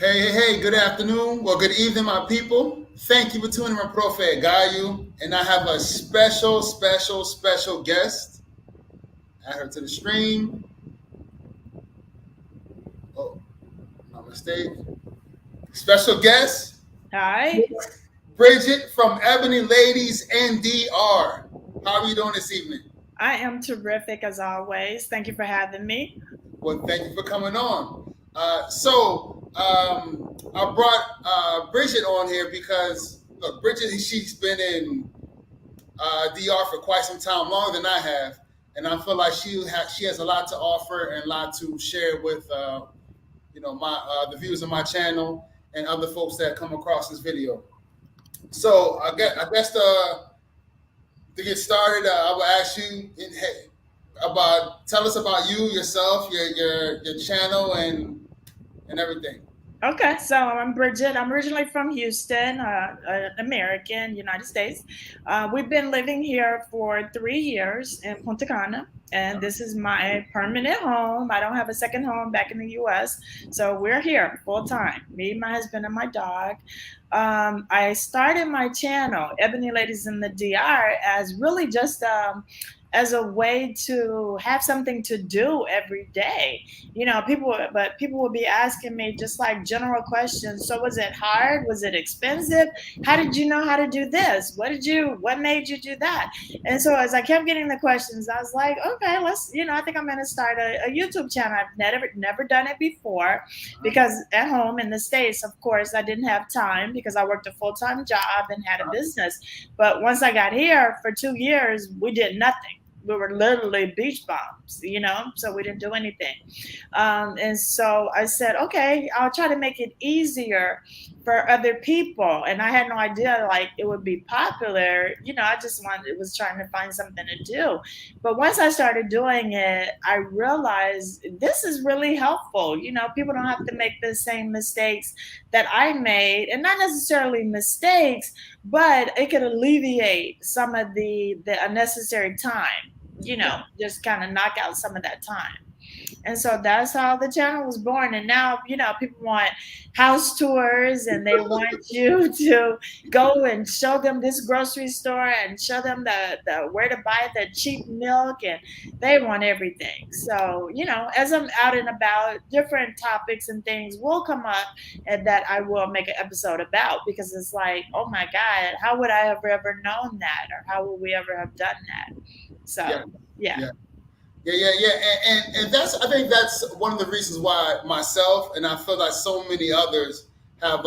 Hey, good afternoon. Well, good evening, my people. Thank you for tuning in to Profe Gayu. And I have a special guest. Add her to the stream. Oh, my mistake. Special guest, Hi, Bridget from Ebony Ladies NDR. How are you doing this evening? I am terrific as always. Thank you for having me. Well, thank you for coming on. I brought Bridget on here because, look, Bridget, she's been in DR for quite some time, longer than I have, and I feel like she has a lot to offer and a lot to share with my the viewers of my channel and other folks that come across this video. So I guess to get started, I will ask you about tell us about you yourself, your channel, and everything. Okay, so I'm Bridget. I'm originally from Houston, an American, United States. We've been living here for 3 years in Punta Cana, and this is my permanent home. I don't have a second home back in the US, so we're here full time, me, my husband, and my dog. I started my channel, Ebony Ladies in the DR, as really just as a way to have something to do every day. People will be asking me just like general questions. So was it hard? Was it expensive? How did you know how to do this? What made you do that? And so as I kept getting the questions, I was like, okay, I think I'm going to start a YouTube channel. I've never done it before because at home in the States, of course, I didn't have time because I worked a full-time job and had a business. But once I got here for 2 years, we did nothing. We were literally beach bums, so we didn't do anything. And so I said, okay, I'll try to make it easier for other people. And I had no idea like it would be popular. I just was trying to find something to do. But once I started doing it, I realized this is really helpful. People don't have to make the same mistakes that I made, and not necessarily mistakes, but it could alleviate some of the unnecessary time, Yeah, just kind of knock out some of that time. And so that's how the channel was born. And now, people want house tours and they want you to go and show them this grocery store and show them the where to buy the cheap milk, and they want everything. So, as I'm out and about, different topics and things will come up and that I will make an episode about, because it's like, oh my God, how would I have ever known that? Or how would we ever have done that? yeah, So yeah. yeah. And that's I think that's one of the reasons why myself and I feel like so many others have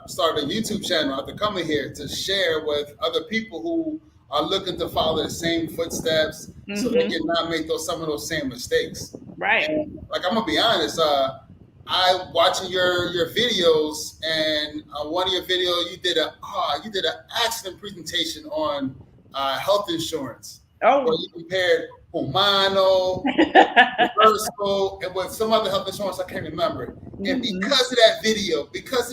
started a YouTube channel after coming here to share with other people who are looking to follow the same footsteps so they Hmm. can not make some of those same mistakes. Right. And like I'm gonna be honest, I watching your videos, and one of your videos you did an excellent presentation on health insurance where Oh. you compared Humano, Universal, and with some other health insurance I can't remember. And Hmm. because of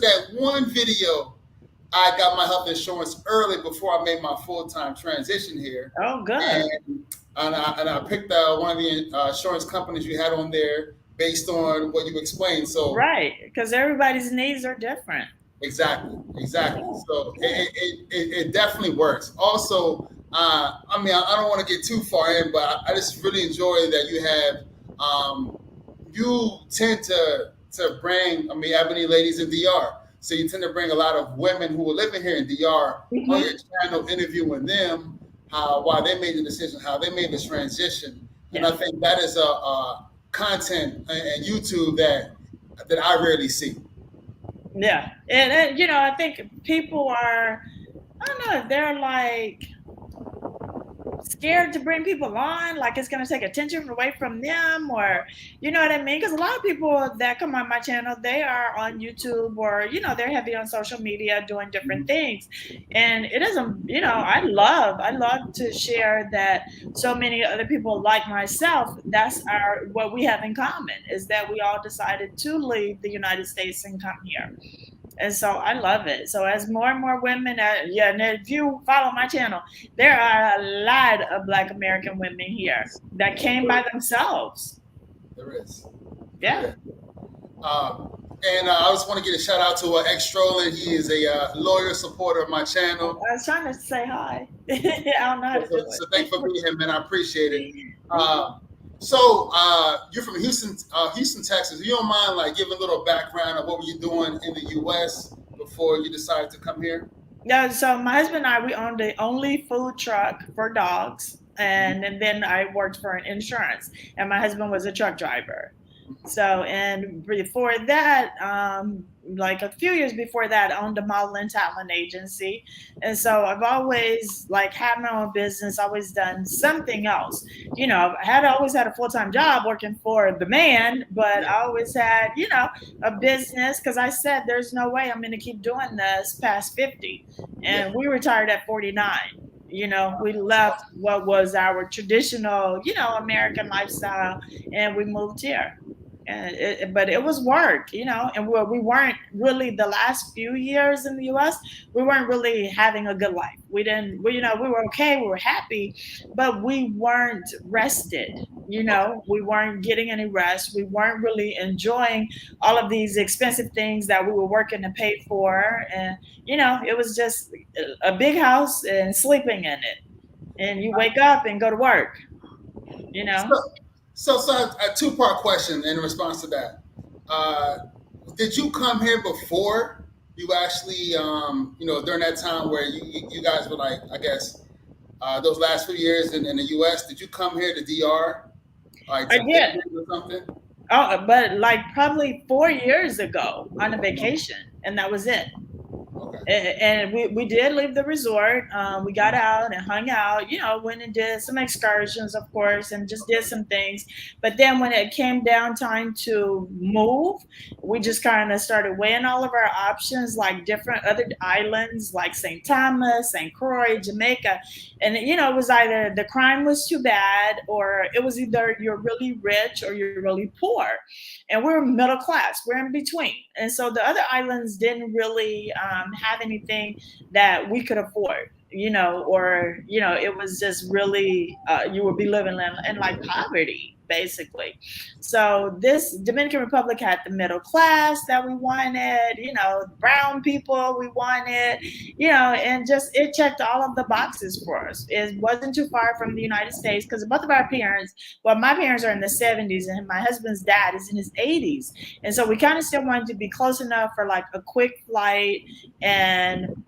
that one video, I got my health insurance early before I made my full time transition here, Oh, good. and I picked one of the insurance companies you had on there based on what you explained. So Right. Because everybody's needs are different. exactly. So it definitely works. Also, I mean, I don't want to get too far in, but I just really enjoy that you tend to bring, I mean, Ebony Ladies in DR. So you tend to bring a lot of women who are living here in DR on Hmm. your channel, interviewing them, how why they made the decision, how they made the transition, and Yeah. I think that is a content and YouTube that I rarely see. Yeah. And I think people are, I don't know, they're like scared to bring people on, like it's going to take attention away from them, or you know what I mean, because a lot of people that come on my channel, they are on YouTube, or they're heavy on social media doing different things. And it isn't, I love to share that so many other people like myself, that's our what we have in common, is that we all decided to leave the United States and come here. And so I love it. So as more and more women, yeah, and if you follow my channel, there are a lot of Black American women here that came by themselves. There is. Yeah. There is. Um, And I just want to get a shout out to X Stroller. He is a loyal supporter of my channel. I was trying to say hi. I don't know how to do So thanks for being here, man. I appreciate it. it. You're from Houston, Houston, Texas. You don't mind like giving a little background of what were you doing in the U.S. before you decided to come here? Yeah, so my husband and I, we owned the only food truck for dogs. And then I worked for an insurance, and my husband was a truck driver. So, and before that, like a few years before that, I owned a modeling talent agency. And so I've always like had my own business, always done something else. I had always had a full-time job working for the man, but I always had, a business because I said there's no way I'm going to keep doing this past 50. And we retired at 49. We left what was our traditional, American lifestyle, and we moved here. But it was work, and we weren't really the last few years in the U.S. We weren't really having a good life. We didn't, we were okay, we were happy, but we weren't rested. We weren't getting any rest. We weren't really enjoying all of these expensive things that we were working to pay for, and it was just a big house and sleeping in it. And you wake up and go to work. You know. So a two-part question in response to that. Did you come here before you actually, during that time where you guys were like, I guess, those last few years in the U.S., did you come here to DR? Like I did. Or something? Oh, but like probably 4 years ago on a vacation, and that was it. And we did leave the resort. We got out and hung out, went and did some excursions, of course, and just did some things. But then when it came down time to move, we just kind of started weighing all of our options, like different other islands, like St. Thomas, St. Croix, Jamaica. And, it was either the crime was too bad, or it was either you're really rich or you're really poor. And we're middle class, we're in between. And so the other islands didn't really have anything that we could afford, or it was just really you would be living in like poverty basically. So this Dominican Republic had the middle class that we wanted, brown people we wanted, and just it checked all of the boxes for us. It wasn't too far from the United States because both of our parents, well, my parents are in the 70s and my husband's dad is in his 80s. And so we kind of still wanted to be close enough for like a quick flight and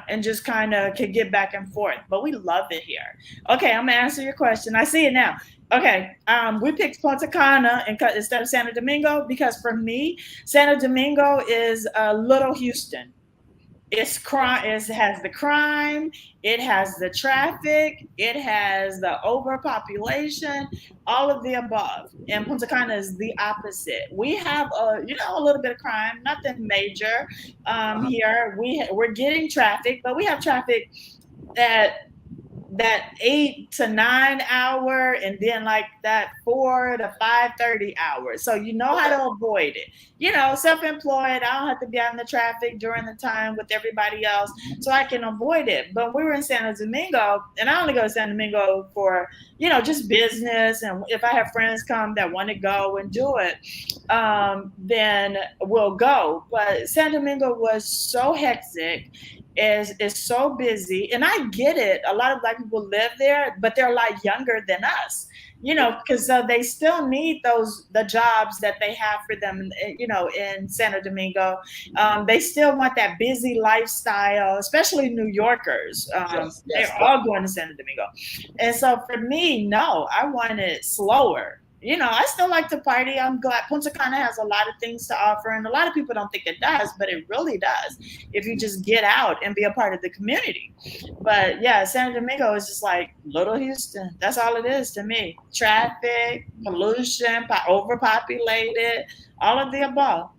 and just kind of could get back and forth. But we love it here. Okay, I'm gonna answer your question. I see it now. Okay, we picked Punta Cana instead of Santo Domingo because for me, Santo Domingo is a little Houston. It's crime. It has the crime. It has the traffic. It has the overpopulation. All of the above. And Punta Cana is the opposite. We have a little bit of crime, nothing major here. We're getting traffic, but we have traffic that 8 to 9 hour and then like that 4 to 5:30 hours. So you know how to avoid it. Self-employed, I don't have to be out in the traffic during the time with everybody else, so I can avoid it. But we were in Santo Domingo, and I only go to Santo Domingo for, just business. And if I have friends come that want to go and do it, then we'll go. But Santo Domingo was so hectic. Is so busy, and I get it. A lot of Black people live there, but they're a lot younger than us, because they still need the jobs that they have for them, in Santo Domingo. They still want that busy lifestyle, especially New Yorkers. Yes, they're all going to Santo Domingo, and so for me, no, I want it slower. I still like to party. I'm glad Punta Cana has a lot of things to offer, and a lot of people don't think it does, but it really does if you just get out and be a part of the community. But yeah, Santo Domingo is just like little Houston. That's all it is to me. Traffic, pollution, overpopulated, all of the above.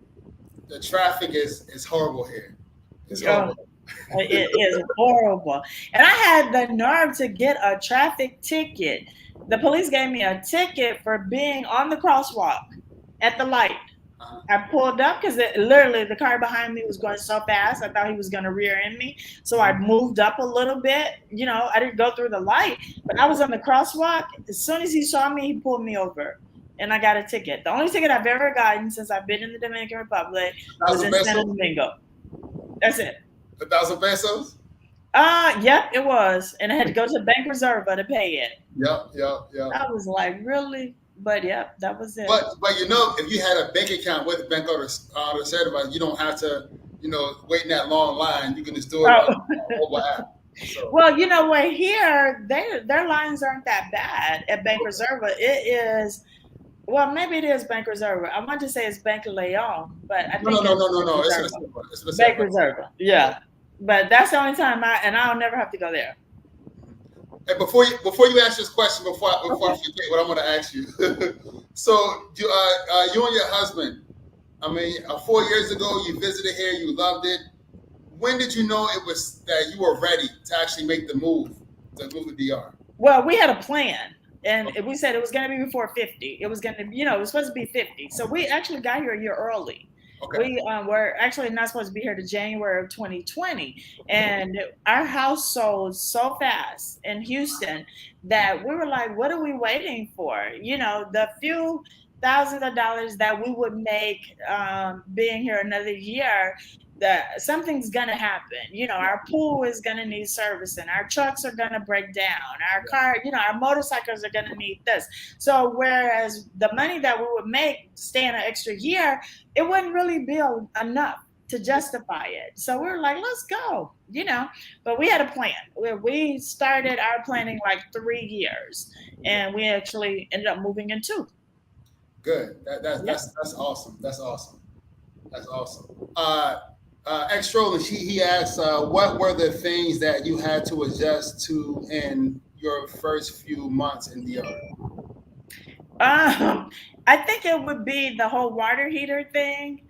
The traffic is horrible here. It's horrible. It is horrible. And I had the nerve to get a traffic ticket. The police gave me a ticket for being on the crosswalk at the light. I pulled up because literally the car behind me was going so fast. I thought he was going to rear end me. So I moved up a little bit. I didn't go through the light, but I was on the crosswalk. As soon as he saw me, he pulled me over. and I got a ticket. The only ticket I've ever gotten since I've been in the Dominican Republic was in Santo Domingo. That's it. 1,000 pesos? Yep, it was. And I had to go to Bank Reserva to pay it. Yep. I was like, really? But yep, that was it. But you know, if you had a bank account with Banco Reserva, you don't have to, wait in that long line. You can just do it on the mobile app. So. Well, you know what? Here, their lines aren't that bad at Bank Reserva. It is, well, maybe it is Bank Reserva. I want to say it's Bank Leon, but I think no. It's Bank Reserva. Yeah, but that's the only time I'll never have to go there. And before you ask this question, before I forget what I'm going to ask you, so you and your husband, I mean, 4 years ago you visited here, you loved it. When did you know it was that you were ready to actually make the move to DR? Well, we had a plan, and we said it was going to be before 50. It was going to, it was supposed to be 50. So we actually got here a year early. Okay. We were actually not supposed to be here to January of 2020. And our house sold so fast in Houston that we were like, what are we waiting for? The few thousands of dollars that we would make being here another year, that something's gonna happen. Our pool is gonna need servicing, our trucks are gonna break down, our car, our motorcycles are gonna need this. So whereas the money that we would make staying an extra year, it wouldn't really be enough to justify it. So we were like, let's go, but we had a plan. We started our planning like 3 years, and we actually ended up moving in 2. Good. That's awesome. That's awesome. X-Roll, he asked, what were the things that you had to adjust to in your first few months in DR? I think it would be the whole water heater thing,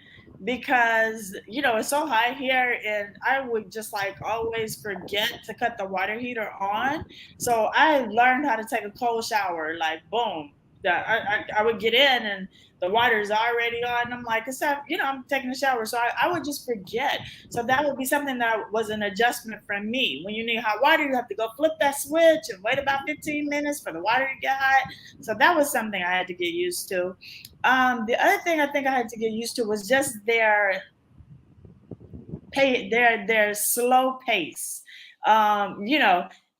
because it's so high here, and I would just like always forget to cut the water heater on. So I learned how to take a cold shower, like boom. I would get in and the water's already on. I'm like, I'm taking a shower. So I would just forget. So that would be something that was an adjustment from me. When you need hot water, you have to go flip that switch and wait about 15 minutes for the water to get hot. So that was something I had to get used to. The other thing I think I had to get used to was just their slow pace.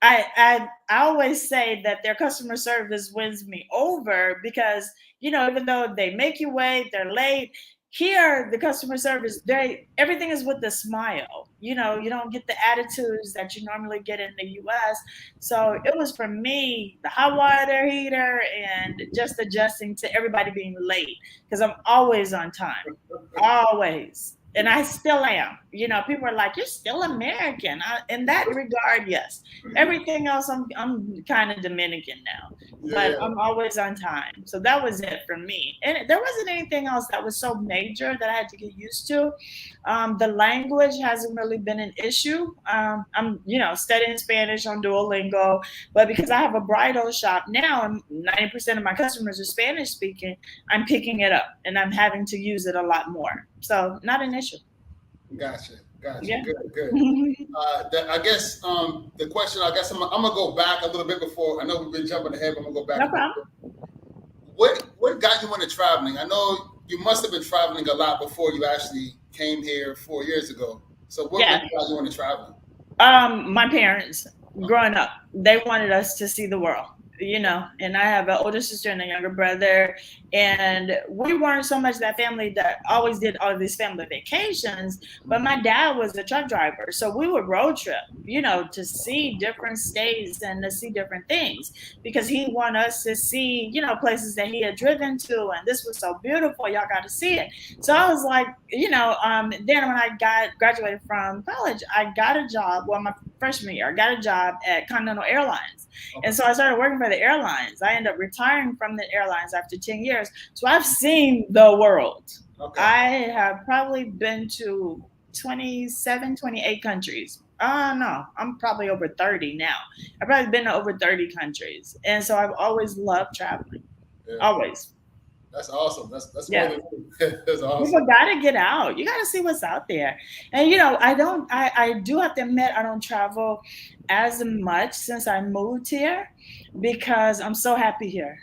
I always say that their customer service wins me over, because, even though they make you wait, they're late. Here, the customer service, everything is with a smile. You don't get the attitudes that you normally get in the US. So it was, for me, the hot water heater and just adjusting to everybody being late, because I'm always on time, always. And I still am. People are like, you're still American. In that regard, yes. Everything else, I'm kind of Dominican now. But I'm always on time. So that was it for me. And there wasn't anything else that was so major that I had to get used to. The language hasn't really been an issue. I'm, studying Spanish on Duolingo. But because I have a bridal shop now, and 90% of my customers are Spanish speaking, I'm picking it up. And I'm having to use it a lot more. So not an issue. Gotcha. Yeah. Good. I guess the question, I'm gonna go back a little bit before. I know we've been jumping ahead, but I'm gonna go back. No problem. What got you into traveling? I know you must have been traveling a lot before you actually came here 4 years ago. So what got you into traveling? My parents, growing up, they wanted us to see the world. And I have an older sister and a younger brother, and we weren't so much that family that always did all of these family vacations, but my dad was a truck driver. So we would road trip, to see different states and to see different things, because he wanted us to see, places that he had driven to, and this was so beautiful, y'all got to see it. So I was like, then when I graduated from college, I got a job, my freshman year, I got a job at Continental Airlines. Okay. And so I started working for the airlines. I ended up retiring from the airlines after 10 years. So I've seen the world. Okay. I have probably been to 27, 28 countries. No, I'm probably over 30 now. I've probably been to over 30 countries. And so I've always loved traveling. Yeah. Always. That's awesome. That's really that's awesome. People gotta get out. You gotta see what's out there. And I do have to admit, I don't travel as much since I moved here, because I'm so happy here.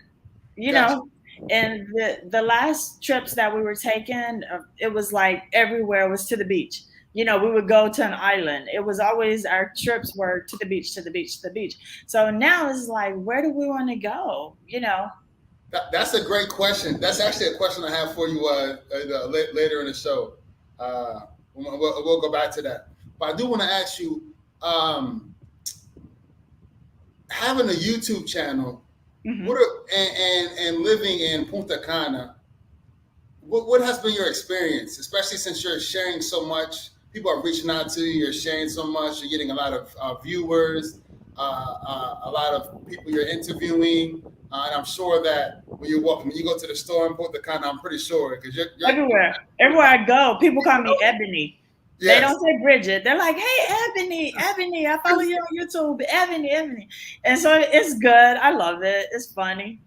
And the last trips that we were taking, it was like everywhere was to the beach. We would go to an island. It was always our trips were to the beach, to the beach, to the beach. So now it's like, where do we want to go? That's a great question. That's actually a question I have for you later in the show. Uh, we'll go back to that. But I do want to ask you, having a YouTube channel, Hmm. and living in Punta Cana, what has been your experience, especially since you're sharing so much? People are reaching out to you. You're sharing so much. You're getting a lot of viewers, a lot of people you're interviewing, and I'm sure that when you go to the store in Punta Cana, I'm pretty sure because Everywhere I go, people call me Ebony. They yes, don't say Bridget. They're like, "Hey, Ebony, Ebony, I follow you on YouTube, Ebony, Ebony." And so it's good. I love it. It's funny,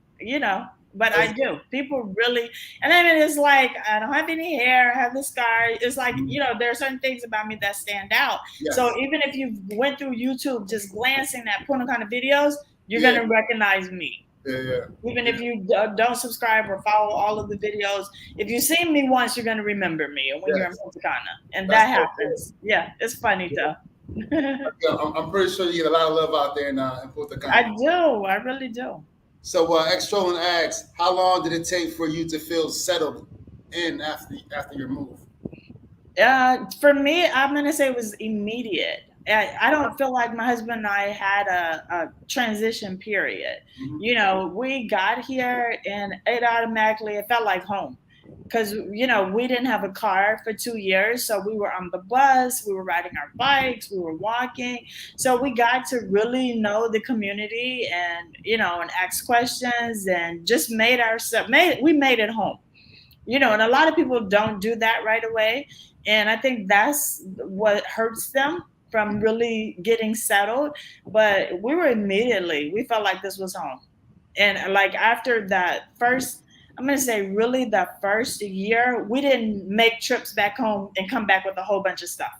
But I do. People really, and I mean, it's like I don't have any hair. I have the scar. It's like there are certain things about me that stand out. So yes, even if you went through YouTube just glancing at Punta Cana videos, you're yeah, gonna recognize me. yeah. Even if you don't subscribe or follow all of the videos, if you've seen me once, you're going to remember me when you're in Yes, Punta Cana. And that's that so cool. happens. Yeah, it's funny though. Yeah, I'm pretty sure you get a lot of love out there in Punta I Cana. do. I really do. So, X Trolling asks, how long did it take for you to feel settled in after your move? For me, I'm going to say it was immediate. I don't feel like my husband and I had a transition period. We got here and it felt like home because we didn't have a car for 2 years, so we were on the bus, we were riding our bikes, we were walking, so we got to really know the community and ask questions and just we made it home. And a lot of people don't do that right away, and I think that's what hurts them from really getting settled. But we felt like this was home. And like after that first, I'm going to say really the first year, we didn't make trips back home and come back with a whole bunch of stuff.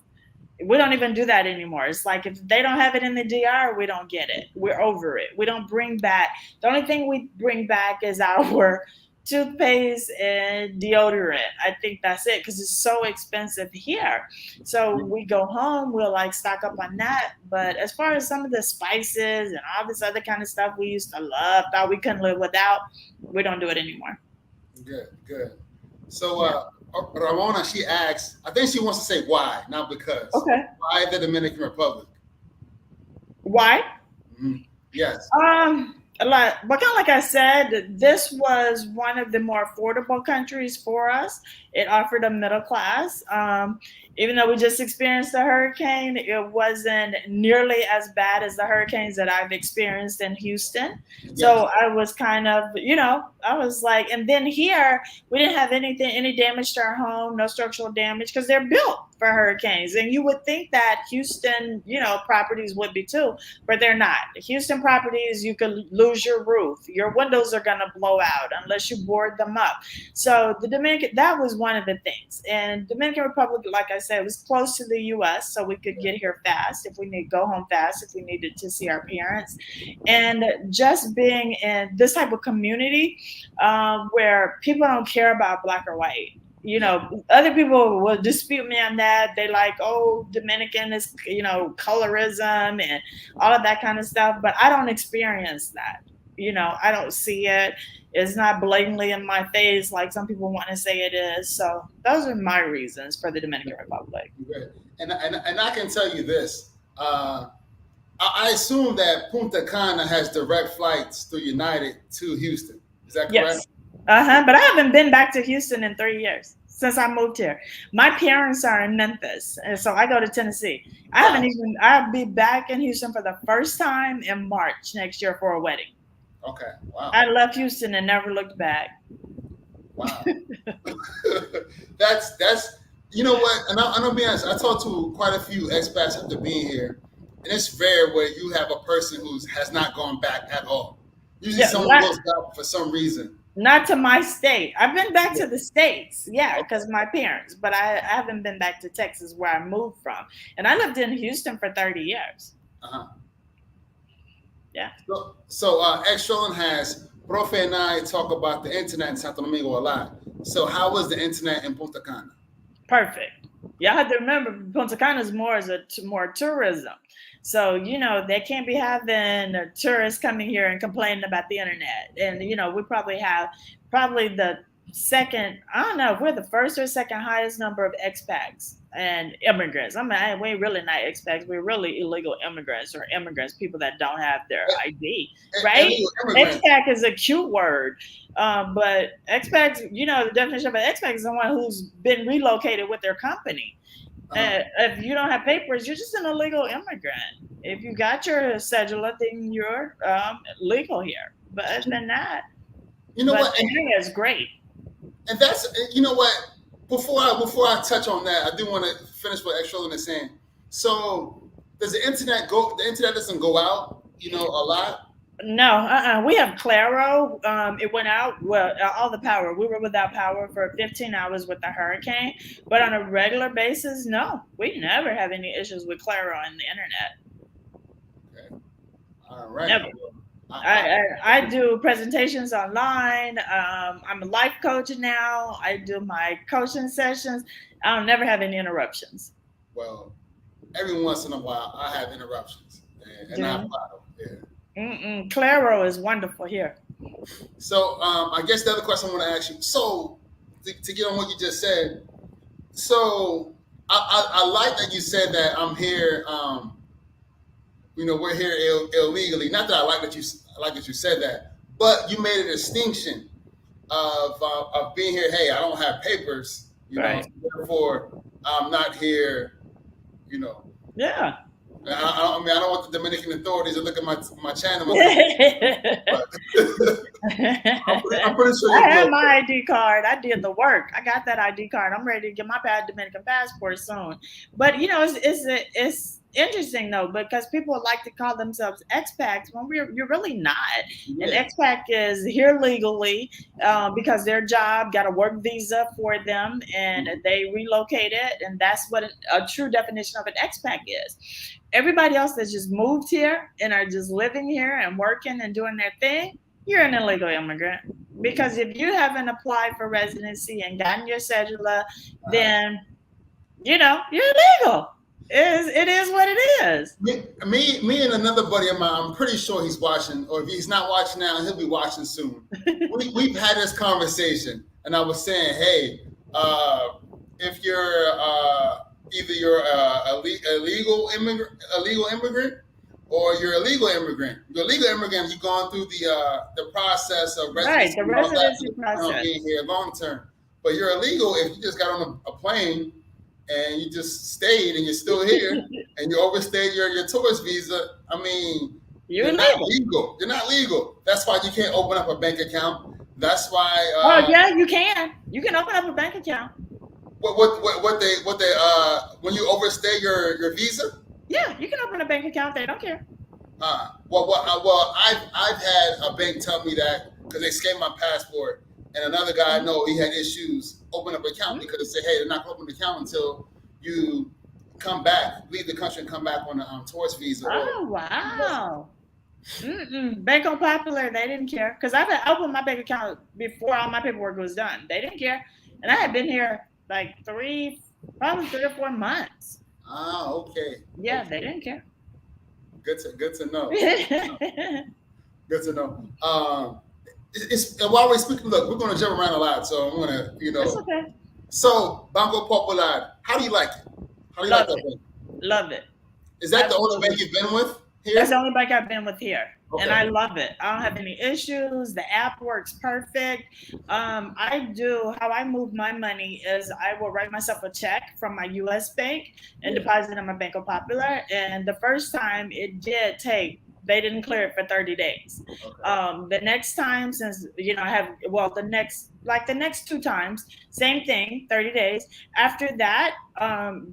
We don't even do that anymore. It's like if they don't have it in the DR, we don't get it. We're over it. We don't bring back. The only thing we bring back is our toothpaste and deodorant. I think that's it because it's so expensive here. So we go home, we'll like stock up on that. But as far as some of the spices and all this other kind of stuff we used to love, thought we couldn't live without, we don't do it anymore. Good, good. So, Yeah. Ramona, she asks, I think she wants to say why, not because. Okay. Why the Dominican Republic? Why? Mhm. Yes. But kind of like I said, this was one of the more affordable countries for us. It offered a middle class. Even though we just experienced a hurricane, it wasn't nearly as bad as the hurricanes that I've experienced in Houston. Yes. So I was kind of, I was like, and then here we didn't have any damage to our home, no structural damage because they're built for hurricanes. And you would think that Houston, properties would be too, but they're not. Houston properties, you could lose your roof. Your windows are going to blow out unless you board them up. So the Dominican, that was one of the things. And Dominican Republic, like I said, was close to the U.S., so we could get here fast if we need go home fast if we needed to see our parents. And just being in this type of community where people don't care about black or white. Other people will dispute me on that. They like, oh, Dominican is, colorism and all of that kind of stuff. But I don't experience that. I don't see it. It's not blatantly in my face like some people want to say it is. So those are my reasons for the Dominican Republic. Great. And I can tell you this. I assume that Punta Cana has direct flights through United to Houston. Is that correct? Yes. But I haven't been back to Houston in 3 years since I moved here. My parents are in Memphis, and so I go to Tennessee. I'll be back in Houston for the first time in March next year for a wedding. Okay. Wow. I left Houston and never looked back. Wow. that's you know what? And I'm gonna be honest. I talked to quite a few expats after being here, and it's rare where you have a person who has not gone back at all. Usually, Yeah, someone goes back for some reason. not to my state. I've been back Yeah. to the States, yeah, Okay. because my parents, but I haven't been back to Texas where I moved from. And I lived in Houston for 30 years. Uh-huh. Yeah. So X Trolling has, Profe and I talk about the internet in Santo Domingo a lot. So how was the internet in Punta Cana? Perfect. Y'all have to remember Punta Cana is more tourism. So, they can't be having tourists coming here and complaining about the internet. And, we probably have the second, I don't know if we're the first or second highest number of expats and immigrants. I mean, we're really not expats. We're really illegal immigrants or immigrants, people that don't have their ID, right? Expat is a cute word. But expats, the definition of an expat is someone who's been relocated with their company. If you don't have papers, you're just an illegal immigrant. If you got your cedula, then you're legal here. But other than that, what? It's great. And that's what. Before I touch on that, I do want to finish what Extrolin is saying. So, does the internet go? The internet doesn't go out, a lot. No, we have Claro. It went out. Well, all the power. We were without power for 15 hours with the hurricane. But on a regular basis, no, we never have any issues with Claro on the internet. Okay. All right. Never. I do presentations online. I'm a life coach now. I do my coaching sessions. I'll never have any interruptions. Well, every once in a while, I have interruptions, and I follow. Yeah. Claro is wonderful here. So I guess the other question I want to ask you. So to get on what you just said. So I like that you said that I'm here. We're here illegally. Not that I like that you said that, but you made a distinction of being here. Hey, I don't have papers. Right. Therefore I'm not here. Yeah. I don't want the Dominican authorities to look at my channel. I'm pretty sure I have my ID card. I did the work. I got that ID card. I'm ready to get my Dominican passport soon. But it's interesting though, because people like to call themselves expats when you're really not. Yeah. An expat is here legally because their job got a work visa for them and they relocated, and that's what a true definition of an expat is. Everybody else that's just moved here and are just living here and working and doing their thing, you're an illegal immigrant. Because if you haven't applied for residency and gotten your cedula, then you're illegal. It is what it is. Me and another buddy of mine, I'm pretty sure he's watching, or if he's not watching now, he'll be watching soon. We've had this conversation, and I was saying, hey, if you're either you're a legal immigrant, or you're a legal immigrant. You're a legal immigrant. You've gone through the process of residency, right? The residency process, being here long term. But you're illegal if you just got on a plane and you just stayed and you're still here and you overstayed your tourist visa. I mean, you're not legal. You're not legal. That's why you can't open up a bank account. That's why. Yeah, you can. You can open up a bank account. What they when you overstay your visa? Yeah, you can open a bank account. They don't care. Well, I've had a bank tell me that because they scanned my passport, and another guy I know he had issues open up an account because they say, hey, they're not going to open an account until you come back, leave the country, and come back on a tourist visa. Oh wow! Banco Popular, they didn't care because I've opened my bank account before all my paperwork was done. They didn't care, and I had been here like probably 3 or 4 months. Ah, okay. Yeah, okay. They didn't care. Good to know. Good to know. While we're speaking, look, we're going to jump around a lot, so I'm going to, That's okay. So, Banco Popular, how do you like it? How do you like that bank? Love it. Is that the only bank you've been with here? That's the only bank I've been with here. Okay. And I love it. I don't have any issues. The app works perfect. How I move my money is I will write myself a check from my U.S. bank and deposit it in my Banco Popular. And the first time it did they didn't clear it for 30 days. Okay. The next time, since I have the next 2 times, same thing, 30 days. After that,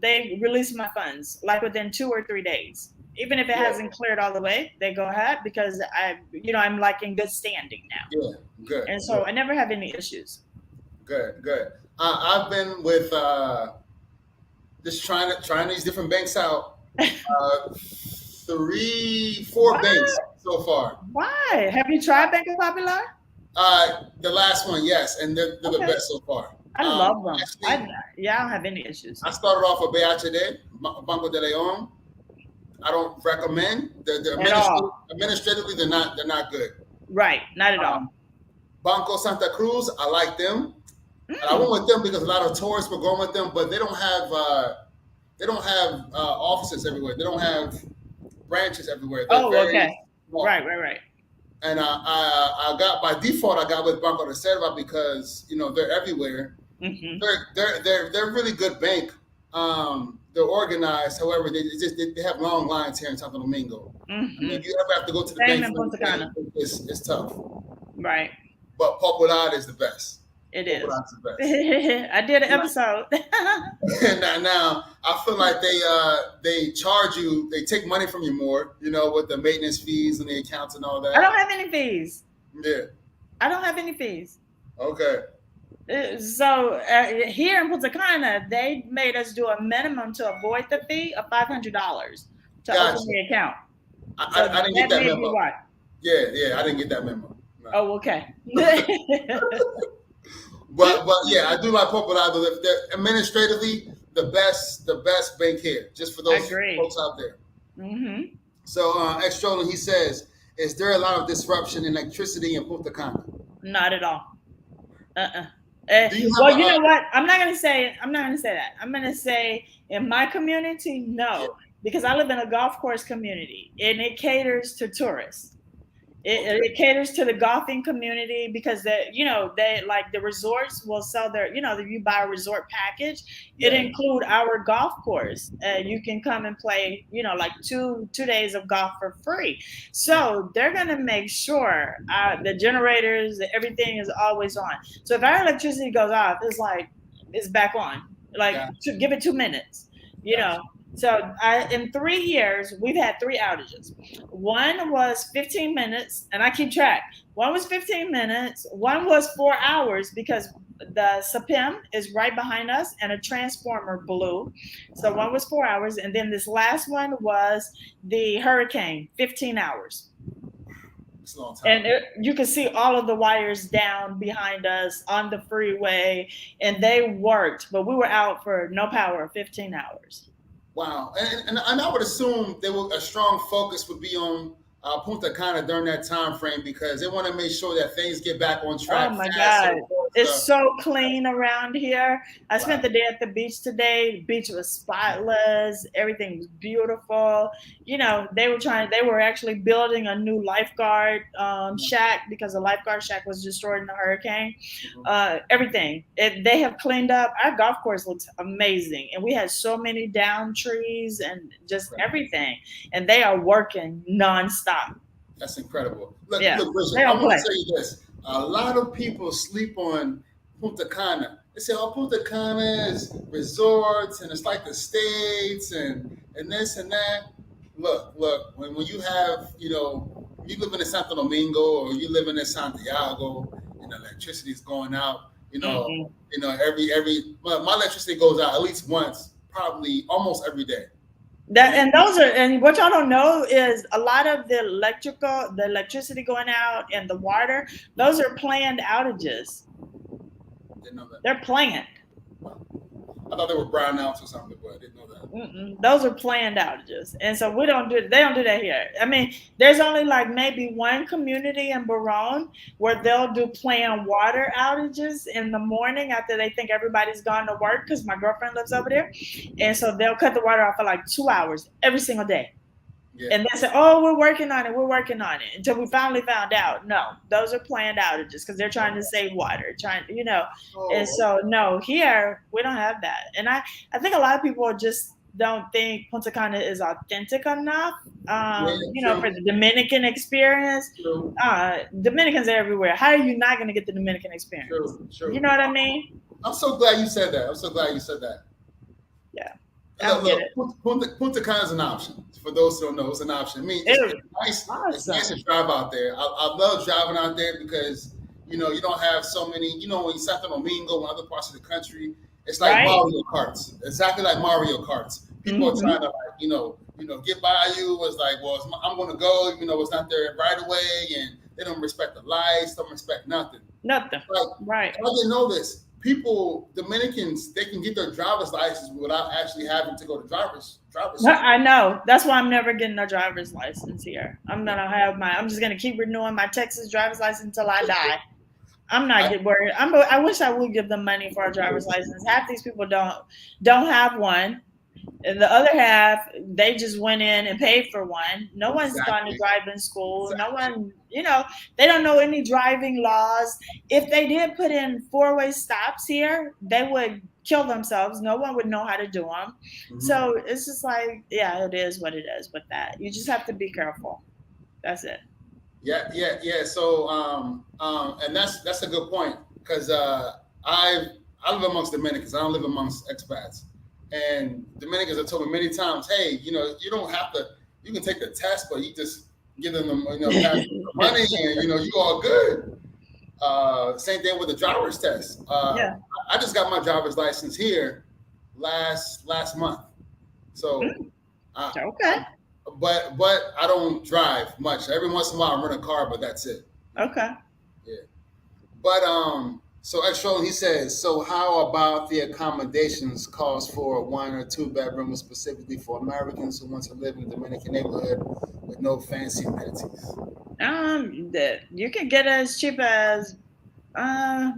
they release my funds like within 2 or 3 days. Even if it hasn't cleared all the way, they go ahead because I'm like in good standing now. Yeah, good. And so I never have any issues. Good. I've been with just trying these different banks out. 3, 4 banks so far. Why? Have you tried Banco Popular? The last one, yes, and they're the Okay. best so far. I love them. Actually, I don't have any issues. I started off with BHD, Banco de Leon. I don't recommend. At all. Administratively, they're not good. Right. Not at all. Banco Santa Cruz, I like them. And I went with them because a lot of tourists were going with them, but they don't have offices everywhere. They don't have branches everywhere. They're Okay. small. Right. And I got by default. I got with Banco de Reserva because they're everywhere. Mm-hmm. They're really good bank. They're organized. However, they have long lines here in Santo Domingo. Mm-hmm. I mean, if you ever have to go to the Same bank, in Punta Cana. it's tough. Right. But Popular is the best. It is. Popular's the best. I did an episode. now I feel like they charge you. They take money from you more. With the maintenance fees and the accounts and all that. I don't have any fees. Yeah. I don't have any fees. Okay. So here in Punta Cana, they made us do a minimum to avoid the fee of $500 to open the account. I didn't get that memo. What? Yeah, I didn't get that memo. No. Oh, okay. but yeah, I do like Popular. They're administratively the best bank here, just for those folks out there. Mm-hmm. So, Extrolling, he says, is there a lot of disruption in electricity in Punta Cana? Not at all. Well, you know what? I'm not gonna say that. I'm gonna say in my community, no, because I live in a golf course community and it caters to tourists. It caters to the golfing community because they like the resorts will sell their, you buy a resort package, it include our golf course. You can come and play, like two days of golf for free. So they're gonna make sure the generators, everything is always on. So if our electricity goes off, it's back on. Give it 2 minutes, So in 3 years, we've had 3 outages. One was 15 minutes, and I keep track. One was 15 minutes. One was 4 hours because the SAPIM is right behind us, and a transformer blew. So one was 4 hours, and then this last one was the hurricane, 15 hours. It's a long time. And you can see all of the wires down behind us on the freeway, and they worked, but we were out for no power, 15 hours. Wow, and I would assume a strong focus would be on Punta Cana during that time frame because they want to make sure that things get back on track. Oh my God, it's so clean around here. I spent the day at the beach today. The beach was spotless. Everything was beautiful. They were actually building a new lifeguard shack because the lifeguard shack was destroyed in the hurricane. Everything. They have cleaned up. Our golf course looks amazing. And we had so many down trees and just everything. And they are working nonstop. That's incredible. Look, Bridget, I'm going to tell you this. A lot of people sleep on Punta Cana. They say, Punta Cana is resorts and it's like the States and this and that. Look, when you have, you live in Santo Domingo or you live in Santiago and electricity is going out, every my electricity goes out at least once, probably almost every day. And what y'all don't know is a lot of the electricity going out and the water, those are planned outages. Didn't know that. They're planned. I thought they were brownouts or something, but I didn't know that. Those are planned outages. And so they don't do that here. I mean, there's only maybe one community in Barone where they'll do planned water outages in the morning after they think everybody's gone to work because my girlfriend lives over there. And so they'll cut the water off for 2 hours every single day. Yeah. And they say, we're working on it until we finally found out. No, those are planned outages because they're trying to save water, And so, no, here we don't have that. And I think a lot of people just don't think Punta Cana is authentic enough, for the Dominican experience. Dominicans are everywhere. How are you not going to get the Dominican experience? True. You know what I mean? I'm so glad you said that. Yeah. Punta Cana is an option. For those who don't know, it's an option. I mean, it's nice. Awesome. It's nice to drive out there. I love driving out there because you don't have so many. When Santo Domingo and other parts of the country, it's like Mario Karts. Exactly like Mario Karts. People are trying to get by you. It's like, I'm going to go. It's not there right away, and They don't respect the lights. Don't respect nothing. Nothing. Like Right. I didn't know this. People, Dominicans, they can get their driver's license without actually having to go to driver's school. I know. That's why I'm never getting a driver's license here. I'm just gonna keep renewing my Texas driver's license until I die. I'm not I, get worried. I wish I would give them money for a driver's license. Half these people don't have one. And the other half, they just went in and paid for one. No one's gone to exactly. driving school. No Exactly. one, they don't know any driving laws. If they did put in four-way stops here, they would kill themselves. No one would know how to do them. Mhm. So it's just like, yeah, it is what it is with that. You just have to be careful. That's it. Yeah. So, and that's a good point because I live amongst Dominicans. I don't live amongst expats. And Dominicans have told me many times, hey, you don't have to. You can take the test, but you just give them pass the money, and you all good. Same thing with the driver's test. Yeah. I just got my driver's license here last month. So, Mm, I, okay. but I don't drive much. Every once in a while, I rent a car, but that's it. Okay. Yeah. But so extra, he says. So how about the accommodations cost for a 1 or 2 bedroom, specifically for Americans who want to live in a Dominican neighborhood with no fancy amenities? You can get it as cheap as uh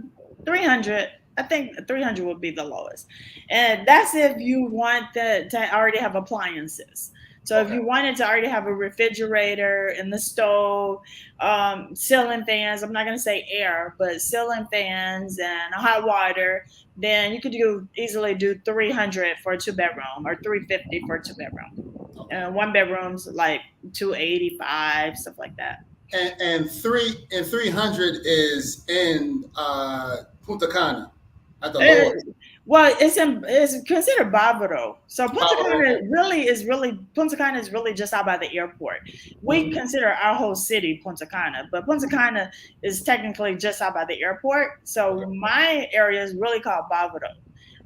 300. I think 300 would be the lowest, and that's if you want to already have appliances. So if Okay. you wanted to already have a refrigerator and the stove, ceiling fans, I'm not going to say air, but ceiling fans and hot water, then you could easily do 300 for a two-bedroom or 350 for a two-bedroom. Okay. One bedroom's like 285, stuff like that. And 300 is in Punta Cana at the Uh, lower. well, it's considered Bavaro. So Okay. Punta Cana is really just out by the airport. We Mhm. consider our whole city Punta Cana, but Punta Cana is technically just out by the airport. So Okay. my area is really called Bavaro.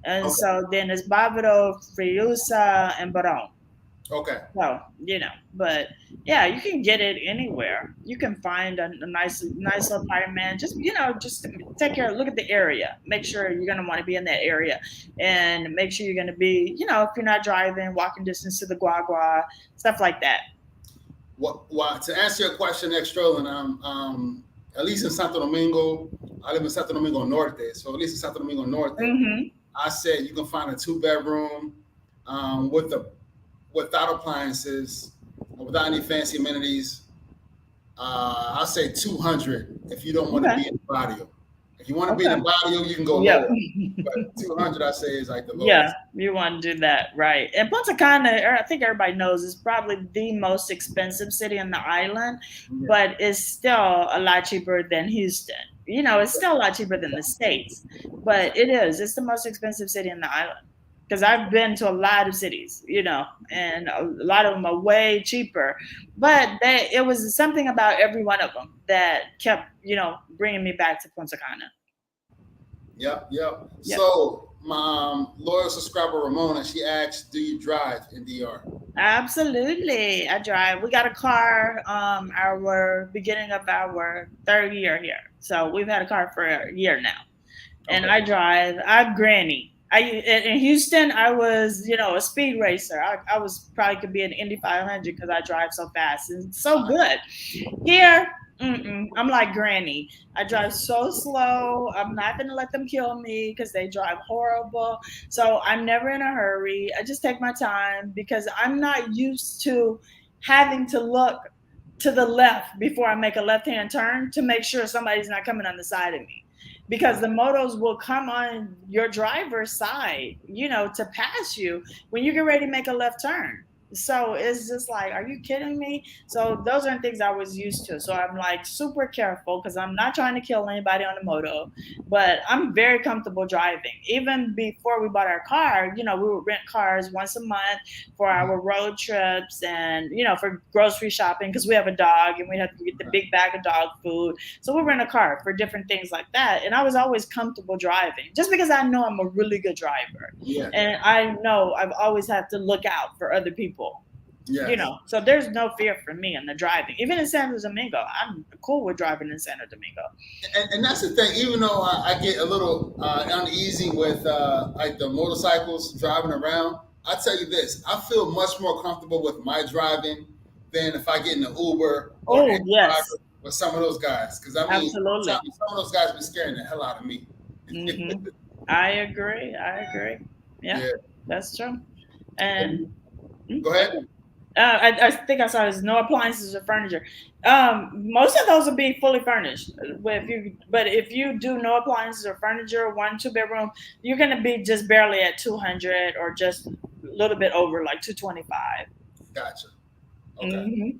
And Okay. so then it's Bavaro, Friusa, and Barón. Okay. So, but yeah, you can get it anywhere. You can find a nice apartment. Just take care. Look at the area. Make sure you're gonna want to be in that area, and make sure you're gonna be, if you're not driving, walking distance to the Guagua, stuff like that. Well, to answer your question, extra, and at least in Santo Domingo, I live in Santo Domingo Norte. So at least in Santo Domingo Norte, Hmm. I said you can find a 2 bedroom with without appliances, without any fancy amenities. I'll say 200 if you don't want to Okay. be in Barrio. If you want to be in Okay. the Barrio, you can go Yep. lower. But 200, I say, is like the Yeah, lowest. you want to do that, right? And Punta Cana, I think everybody knows, is probably the most expensive city in the island, Yeah. but it's still a lot cheaper than Houston. It's still a lot cheaper than the States, but Exactly. it's the most expensive city in the island. Because I've been to a lot of cities, and a lot of them are way cheaper, but it was something about every one of them that kept, bringing me back to Punta Cana. Yep. Yep. So, my loyal subscriber Ramona, she asked, "Do you drive in DR?" Absolutely. I drive. We got a car our beginning of our third year here. So we've had a car for a year now. And Okay. I drive. I'm granny. In Houston, I was, a speed racer. I was probably could be an Indy 500 because I drive so fast and so good. Here, I'm like granny. I drive so slow. I'm not gonna let them kill me because they drive horrible. So I'm never in a hurry. I just take my time because I'm not used to having to look to the left before I make a left-hand turn to make sure somebody's not coming on the side of me. Because the motos will come on your driver's side, to pass you when you get ready to make a left turn. So it's just like, are you kidding me? So those aren't things I was used to. So I'm like super careful because I'm not trying to kill anybody on the moto, but I'm very comfortable driving. Even before we bought our car, we would rent cars once a month for our road trips and, for grocery shopping because we have a dog and we have to get the big bag of dog food. So we rent a car for different things like that. And I was always comfortable driving just because I know I'm a really good driver. Yeah. And I know I've always had to look out for other people. Yes. So there's no fear for me in the driving. Even in Santo Domingo, I'm cool with driving in Santo Domingo. And that's the thing. Even though I get a little uneasy with like the motorcycles driving around, I tell you this: I feel much more comfortable with my driving than if I get in an Uber or Oh, any yes, driver with some of those guys. Because I mean, absolutely. some of those guys be scaring the hell out of me. Hmm. I agree. I agree. Yeah, Yeah. that's true. And Go ahead. I think I saw there's no appliances or furniture. Most of those will be fully furnished. But if you do no appliances or furniture, 1 2 bedroom, you're gonna be just barely at 200 or just a little bit over like 225. Gotcha. Okay. Hmm.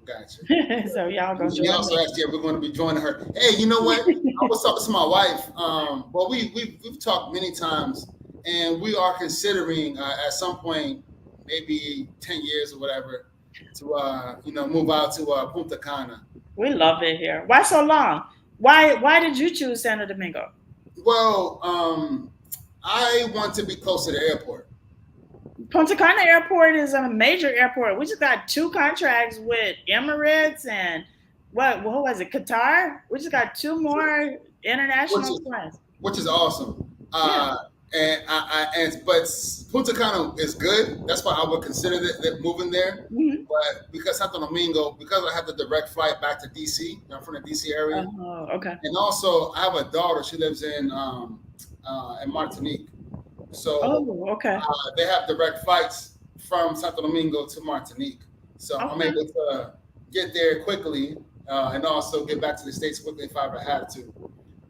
Gotcha. So y'all gonna He join also me? asked, yeah, we're going to be joining her. Hey, you know what? I was talking to my wife. Well, we've talked many times, and we are considering at some point, maybe 10 years or whatever, to move out to Punta Cana. We love it here. Why so long? Why did you choose Santo Domingo? Well, I want to be close to the airport. Punta Cana Airport is a major airport. We just got 2 contracts with Emirates and what was it, Qatar? We just got 2 more which international is flights. which is awesome. Yeah. But Punta Cana is good. That's why I would consider that moving there. Hmm. But because Santo Domingo, because I have the direct flight back to DC, I'm from the DC area, Oh, okay. and also I have a daughter. She lives in Martinique, so Oh, okay. they have direct flights from Santo Domingo to Martinique. So I'm Okay. able to get there quickly and also get back to the States quickly if I ever had to.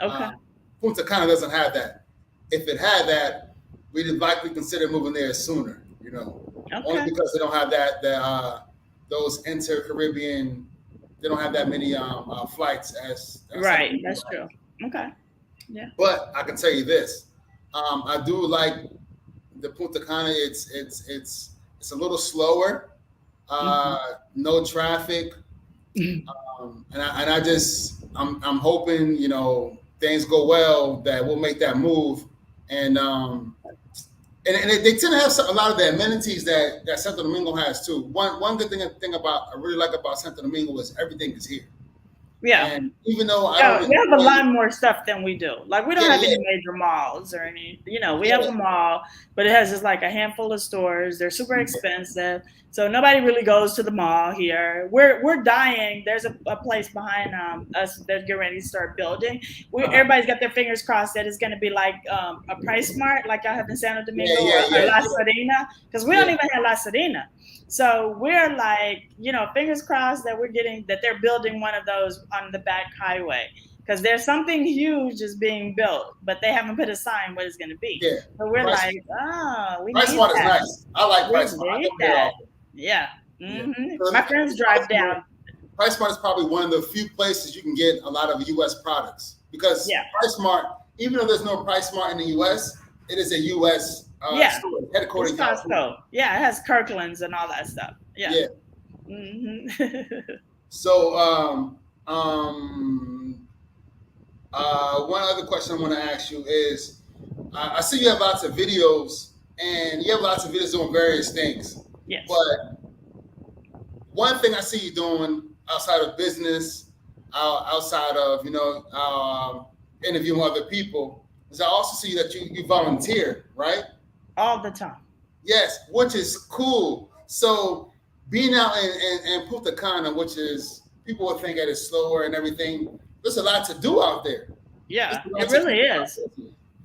Okay. Um, Punta Cana doesn't have that. If it had that, we'd likely consider moving there sooner. Only Okay. because they don't have those inter-Caribbean. They don't have that many flights as Right. something. That's true. Okay. Yeah. But I can tell you this: I do like the Punta Cana. It's a little slower. Hmm. No traffic. I'm hoping things go well that we'll make that move, and they tend to have a lot of the amenities that Santo Domingo has too. One good thing about I really like about Santo Domingo is everything is here, Yeah. and even though I Yeah, don't we have a enjoy, lot more stuff than we do. Like we don't yeah, have yeah, any major malls or any. We have yeah, a mall, but it has just like a handful of stores. They're super expensive, so nobody really goes to the mall here. We're dying. There's a place behind us that's getting ready to start building. uh, Everybody's got their fingers crossed that it's going to be like a Price Smart, like I have in Santo yeah, Domingo, or yeah, yeah, La Serena, because we yeah, don't even have La Serena. So we're like, fingers crossed that they're building one of those on the back highway because there's something huge is being built, but they haven't put a sign what it's going to be. yeah. So we're Price like, oh, we Price need Smart is that. nice. I like We Price Smart. I need go there that. often. Yeah. Yeah. My friends drive down. Price Smart is probably one of the few places you can get a lot of U.S. products because Yeah. Price Smart, even though there's no Price Smart in the U.S., it is a U.S. Yeah. store headquartered It's in California. Costco. Yeah, it has Kirkland's and all that stuff. Yeah. Yeah. Hmm. So, one other question I want to ask you is, I see you have lots of videos, and you have lots of videos doing various things. Yes. But one thing I see you doing outside of business, outside of interviewing other people, is I also see that you volunteer, right? All the time. Yes, which is cool. So being out in Punta Cana, which is people would think that it's slower and everything, there's a lot to do out there. Yeah, it really is.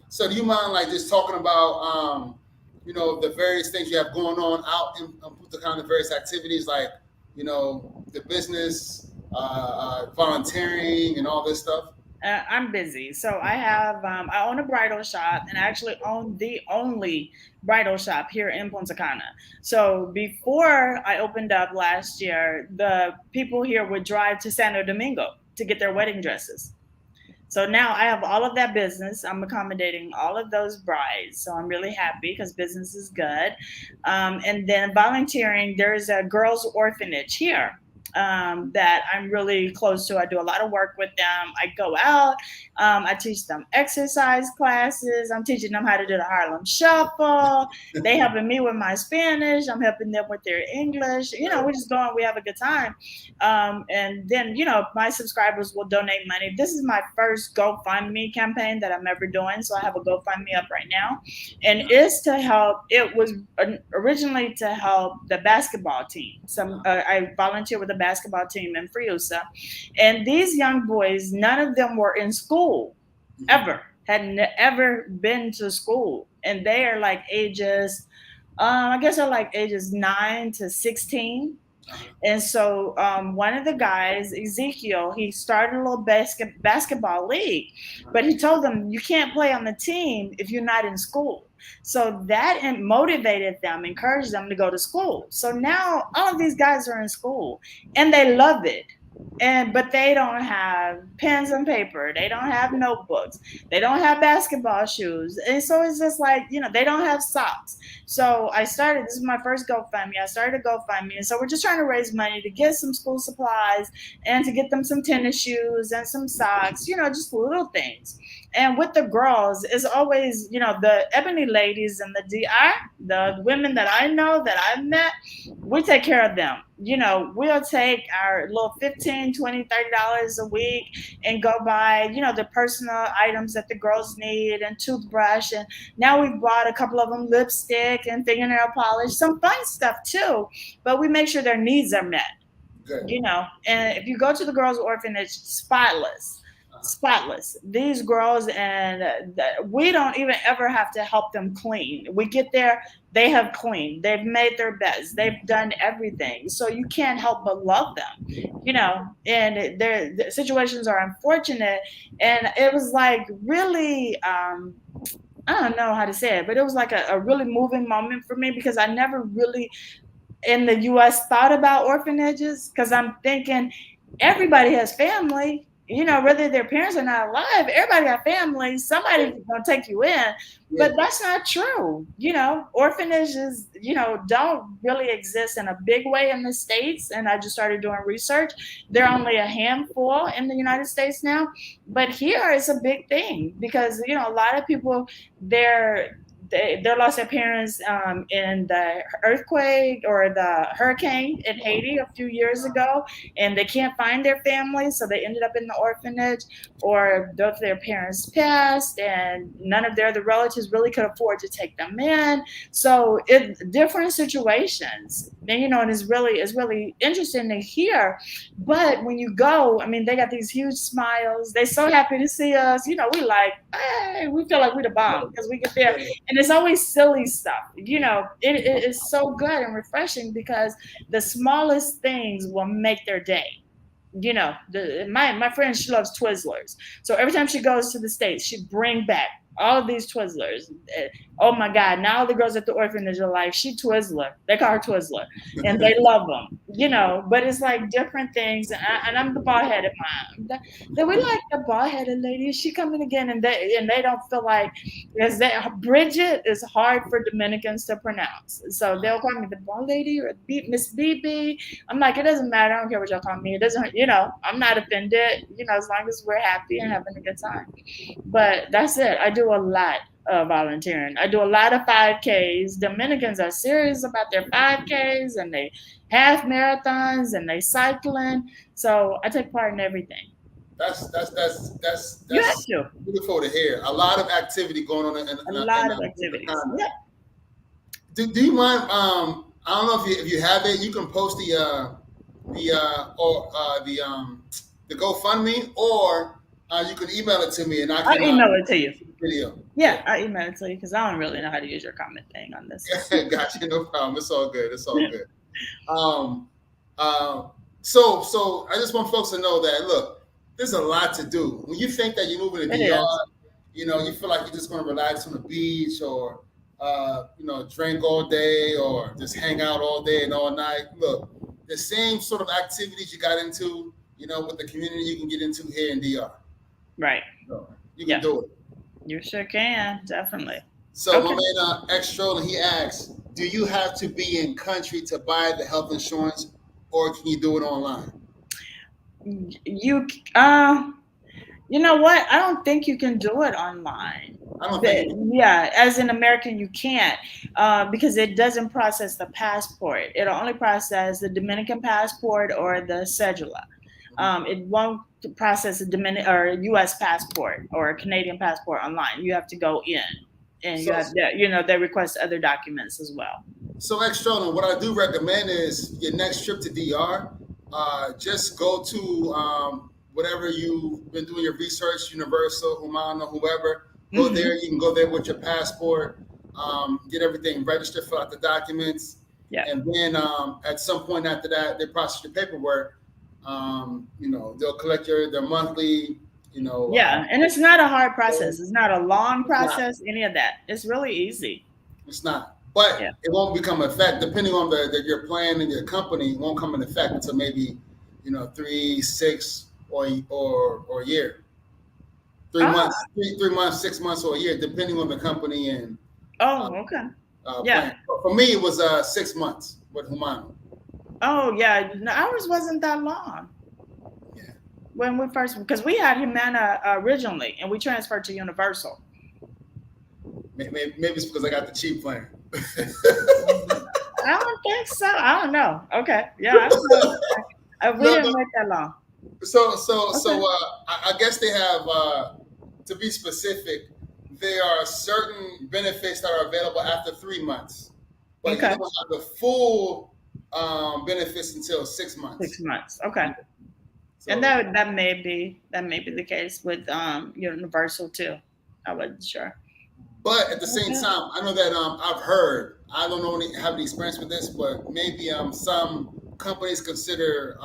So do you mind like just talking about the various things you have going on out in Punta Cana, the various activities like the business, volunteering, and all this stuff? I'm busy. So I own a bridal shop and I actually own the only bridal shop here in Punta Cana. So before I opened up last year, the people here would drive to Santo Domingo to get their wedding dresses. So now I have all of that business. I'm accommodating all of those brides. So I'm really happy because business is good. And then volunteering, there's a girls' orphanage here. that I'm really close to. I do a lot of work with them. I go out. I teach them exercise classes. I'm teaching them how to do the Harlem Shuffle. They helping me with my Spanish. I'm helping them with their English. We just go and we have a good time. And then, my subscribers will donate money. This is my first GoFundMe campaign that I'm ever doing. So I have a GoFundMe up right now. And it's to help. It was originally to help the basketball team. I volunteer with a basketball team in Friusa. And these young boys, none of them were in school ever, ever been to school. And they are like ages, I guess they're like ages 9 to 16. And so one of the guys, Ezekiel, he started a little basketball league, but he told them you can't play on the team if you're not in school. So that motivated them, encouraged them to go to school. So now all of these guys are in school and they love it. But they don't have pens and paper. They don't have notebooks. They don't have basketball shoes. And so it's just like, they don't have socks. So this is my first GoFundMe. I started a GoFundMe. And so we're just trying to raise money to get some school supplies and to get them some tennis shoes and some socks, just little things. And with the girls, it's always, the Ebony Ladies and the women that I know that I've met, we take care of them. We'll take our little $15, $20, $30 a week and go buy, the personal items that the girls need and toothbrush. And now we've bought a couple of them lipstick and fingernail polish, some fun stuff too. But we make sure their needs are met. Good. And if you go to the girls' orphanage, spotless. These girls, and we don't even ever have to help them clean. We get there, they have cleaned, they've made their beds, they've done everything. So you can't help but love them, and the situations are unfortunate. And it was like really, I don't know how to say it, but it was like a really moving moment for me, because I never really in the US thought about orphanages, because I'm thinking everybody has family. Whether their parents are not alive, everybody got families. Somebody's gonna take you in, but that's not true. Orphanages, don't really exist in a big way in the States. And I just started doing research. There are only a handful in the United States now, but here it's a big thing, because a lot of people they lost their parents in the earthquake or the hurricane in Haiti a few years ago, and they can't find their family, so they ended up in the orphanage. Or both their parents passed, and none of their other relatives really could afford to take them in. So it's different situations, and it's really interesting to hear. But when you go, they got these huge smiles. They're so happy to see us. We like, hey, we feel like we're the bomb because we get there. And it's always silly stuff. It is so good and because the smallest things will make their day. My friend, she loves Twizzlers. So every time she goes to the States, she bring back all of these Twizzlers. Oh my God. Now the girls at the orphanage are like, she Twizzler. They call her Twizzler. And they love them, but it's like different things. And I'm the bald-headed mom. That we like the bald-headed lady. Is she coming again? And they don't feel like, because Bridget is hard for Dominicans to pronounce. So they'll call me the bald lady or Miss BB. I'm like, it doesn't matter. I don't care what y'all call me. It doesn't, I'm not offended, as long as we're happy and having a good time. But that's it. I do a lot of volunteering. I do a lot of 5Ks. Dominicans are serious about their 5Ks, and they half marathons, and they cycling. So I take part in everything. That's you have to. Beautiful to hear. A lot of activity going on. A lot of activities. Yeah. Do you mind? I don't know if you have it. You can post the GoFundMe, or you can email it to me, and I'll email it to you. Video. Yeah, I'll email it to you, because I don't really know how to use your comment thing on this. Gotcha, no problem. It's all good. Good. So I just want folks to know that, look, there's a lot to do. When you think that you're moving to DR, you feel like you're just going to relax on the beach, or drink all day, or just hang out all day and all night. Look, the same sort of activities you got into, with the community, you can get into here in DR. Right. So you can do it. You sure can, definitely. So my man X Stroll, he asks, do you have to be in country to buy the health insurance, or can you do it online? You you know what? I don't think you can do it online. I don't think it, Yeah, as an American, you can't because it doesn't process the passport. It'll only process the Dominican passport or the cedula. It won't process a Dominican or U.S. passport or a Canadian passport online. You have to go in, and you so have they request other documents as well. so extra. What I do recommend is your next trip to DR. Just go to whatever you've been doing your research, Universal, Humana, whoever. Go there. You can go there with your passport, get everything registered, fill out the documents, Yeah. and then at some point after that, they process your paperwork. They'll collect their monthly. Yeah, and it's not a hard process. It's not a long It's not. process. Any of that. It's really easy. It's not. But Yeah. it won't become effect depending on your plan and your company. It won't come in effect until maybe 3, 6, or a year. 3 months, 3 months, 6 months, or a year, depending on the company and Oh, okay. Yeah. plan. But for me, it was 6 months with Humano. Oh, yeah. No, ours wasn't that long Yeah. when we first because we had Humana originally, and we transferred to Universal. Maybe it's because I got the cheap plan. I don't think so. I don't know. Okay. Yeah. I don't know. We didn't wait that long. So Okay. I guess they have to be specific. There are certain benefits that are available after 3 months, but Okay. you don't have the full benefits until 6 months. 6 months. Okay. So, And that may be the case with Universal too. I wasn't sure. but at the same Okay. time, I know that I've heard. I don't know have any experience with this, but maybe some companies consider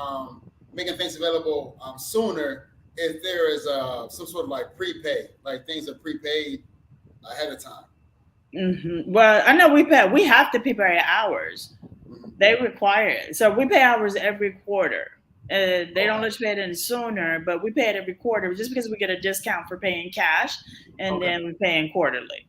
making things available sooner if there is some sort of like prepay, like things are prepaid ahead of time. Well, I know we have to pay our hours. Mhm. They require it. So we pay hours every quarter. They don't Okay. let you pay it any sooner, but we pay it every quarter just because we get a discount for paying cash and Okay. then we paying quarterly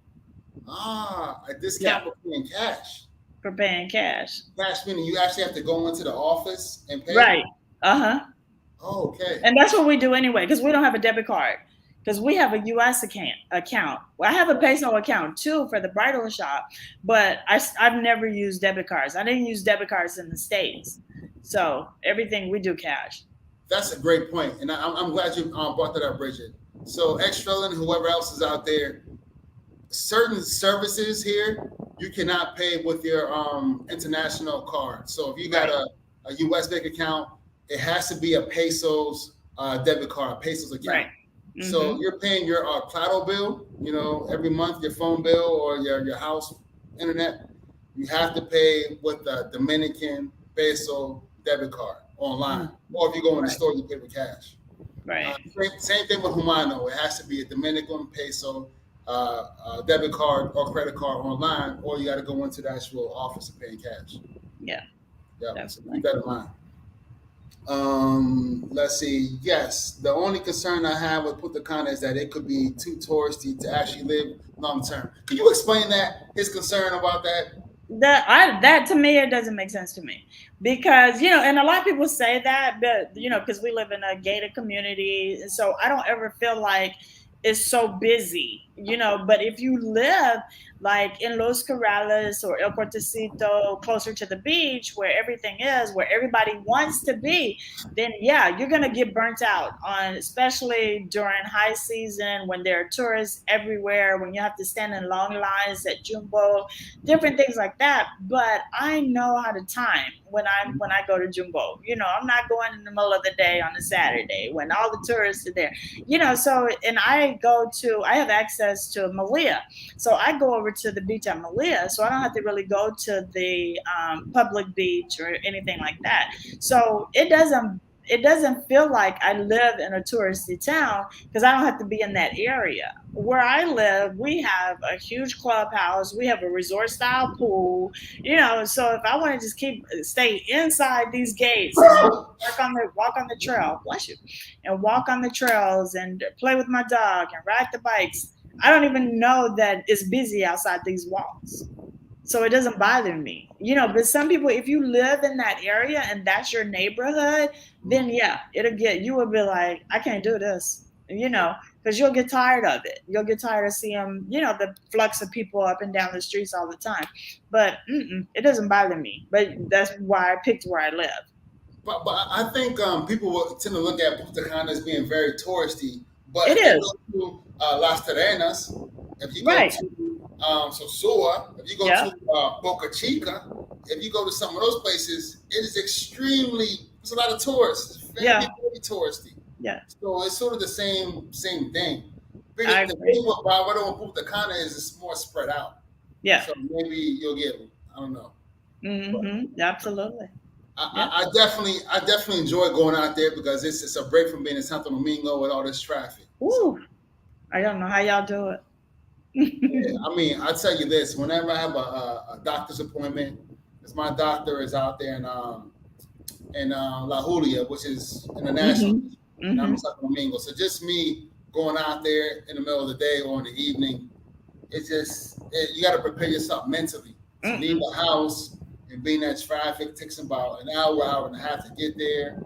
A Yeah. discount for paying cash. for paying cash. Cash meaning you actually have to go into the office and pay. Right. Uh-huh. Oh, okay. And that's what we do anyway, because we don't have a debit card. Because we have a US account. Well, I have a peso account too for the bridal shop, but I've never used debit cards. I didn't use debit cards in the States. So everything we do cash. That's a great point, and I'm glad you brought that up, Bridget. So, Extra and whoever else is out there, certain services here you cannot pay with your international card. So, if you got Right. a U.S. bank account, it has to be a pesos debit card, pesos account. Right. So you're paying your Plato bill, every month, your phone bill or your house internet. You have to pay with the Dominican peso debit card online. Or if you go in the Right. store, you pay with cash. Right. Same thing with Humano. It has to be a Dominican peso debit card or credit card online, or you got to go into the actual office and pay in cash. Yeah. Yeah, so Definitely. keep that in mind. Let's see. Yes, the only concern I have with Punta Cana is that it could be too touristy to actually live long term. Can you explain that? His concern about that? That to me it doesn't make sense to me because and a lot of people say that, but because we live in a gated community, and so I don't ever feel like it's so busy, but if you live like in Los Corrales or El Puertecito, closer to the beach where everything is, where everybody wants to be, then yeah, you're gonna get burnt out on, especially during high season when there are tourists everywhere, when you have to stand in long lines at Jumbo, different things like that. But I know how to time when I go to Jumbo. I'm not going in the middle of the day on a Saturday when all the tourists are there. So and I have access to Malia, so I go over to the beach at Malia, so I don't have to really go to the public beach or anything like that. So it doesn't feel like I live in a touristy town because I don't have to be in that area. Where I live, we have a huge clubhouse. We have a resort style pool. So if I want to just stay inside these gates and walk on the trail, bless you, and walk on the trails and play with my dog and ride the bikes, I don't even know that it's busy outside these walls. So it doesn't bother me, but some people, if you live in that area and that's your neighborhood, then yeah, you will be like, I can't do this, because you'll get tired of it. You'll get tired of seeing, the flux of people up and down the streets all the time. But it doesn't bother me. But that's why I picked where I live. But I think people will tend to look at Punta Cana as being very touristy. But It if you is. go to Las Terrenas, if you go Right. to Sosua, if you go Yeah. to Boca Chica, if you go to some of those places, it is extremely. It's a lot of tourists. It's very, Yeah. very touristy. Yeah. So it's sort of the same thing. I The agree. thing with Broward and Punta Cana is it's more spread out. Yeah. So maybe you'll get, I don't know. Absolutely. Yeah. I definitely enjoy going out there because it's a break from being in Santo Domingo with all this traffic. So, Ooh, I don't know how y'all do it. yeah, I mean, I'll tell you this: whenever I have a doctor's appointment, because my doctor is out there in La Julia, which is international, and I'm in Santo Domingo. So just me going out there in the middle of the day or in the evening, you got to prepare yourself mentally to leave the house and being in that traffic takes about an hour and a half to get there,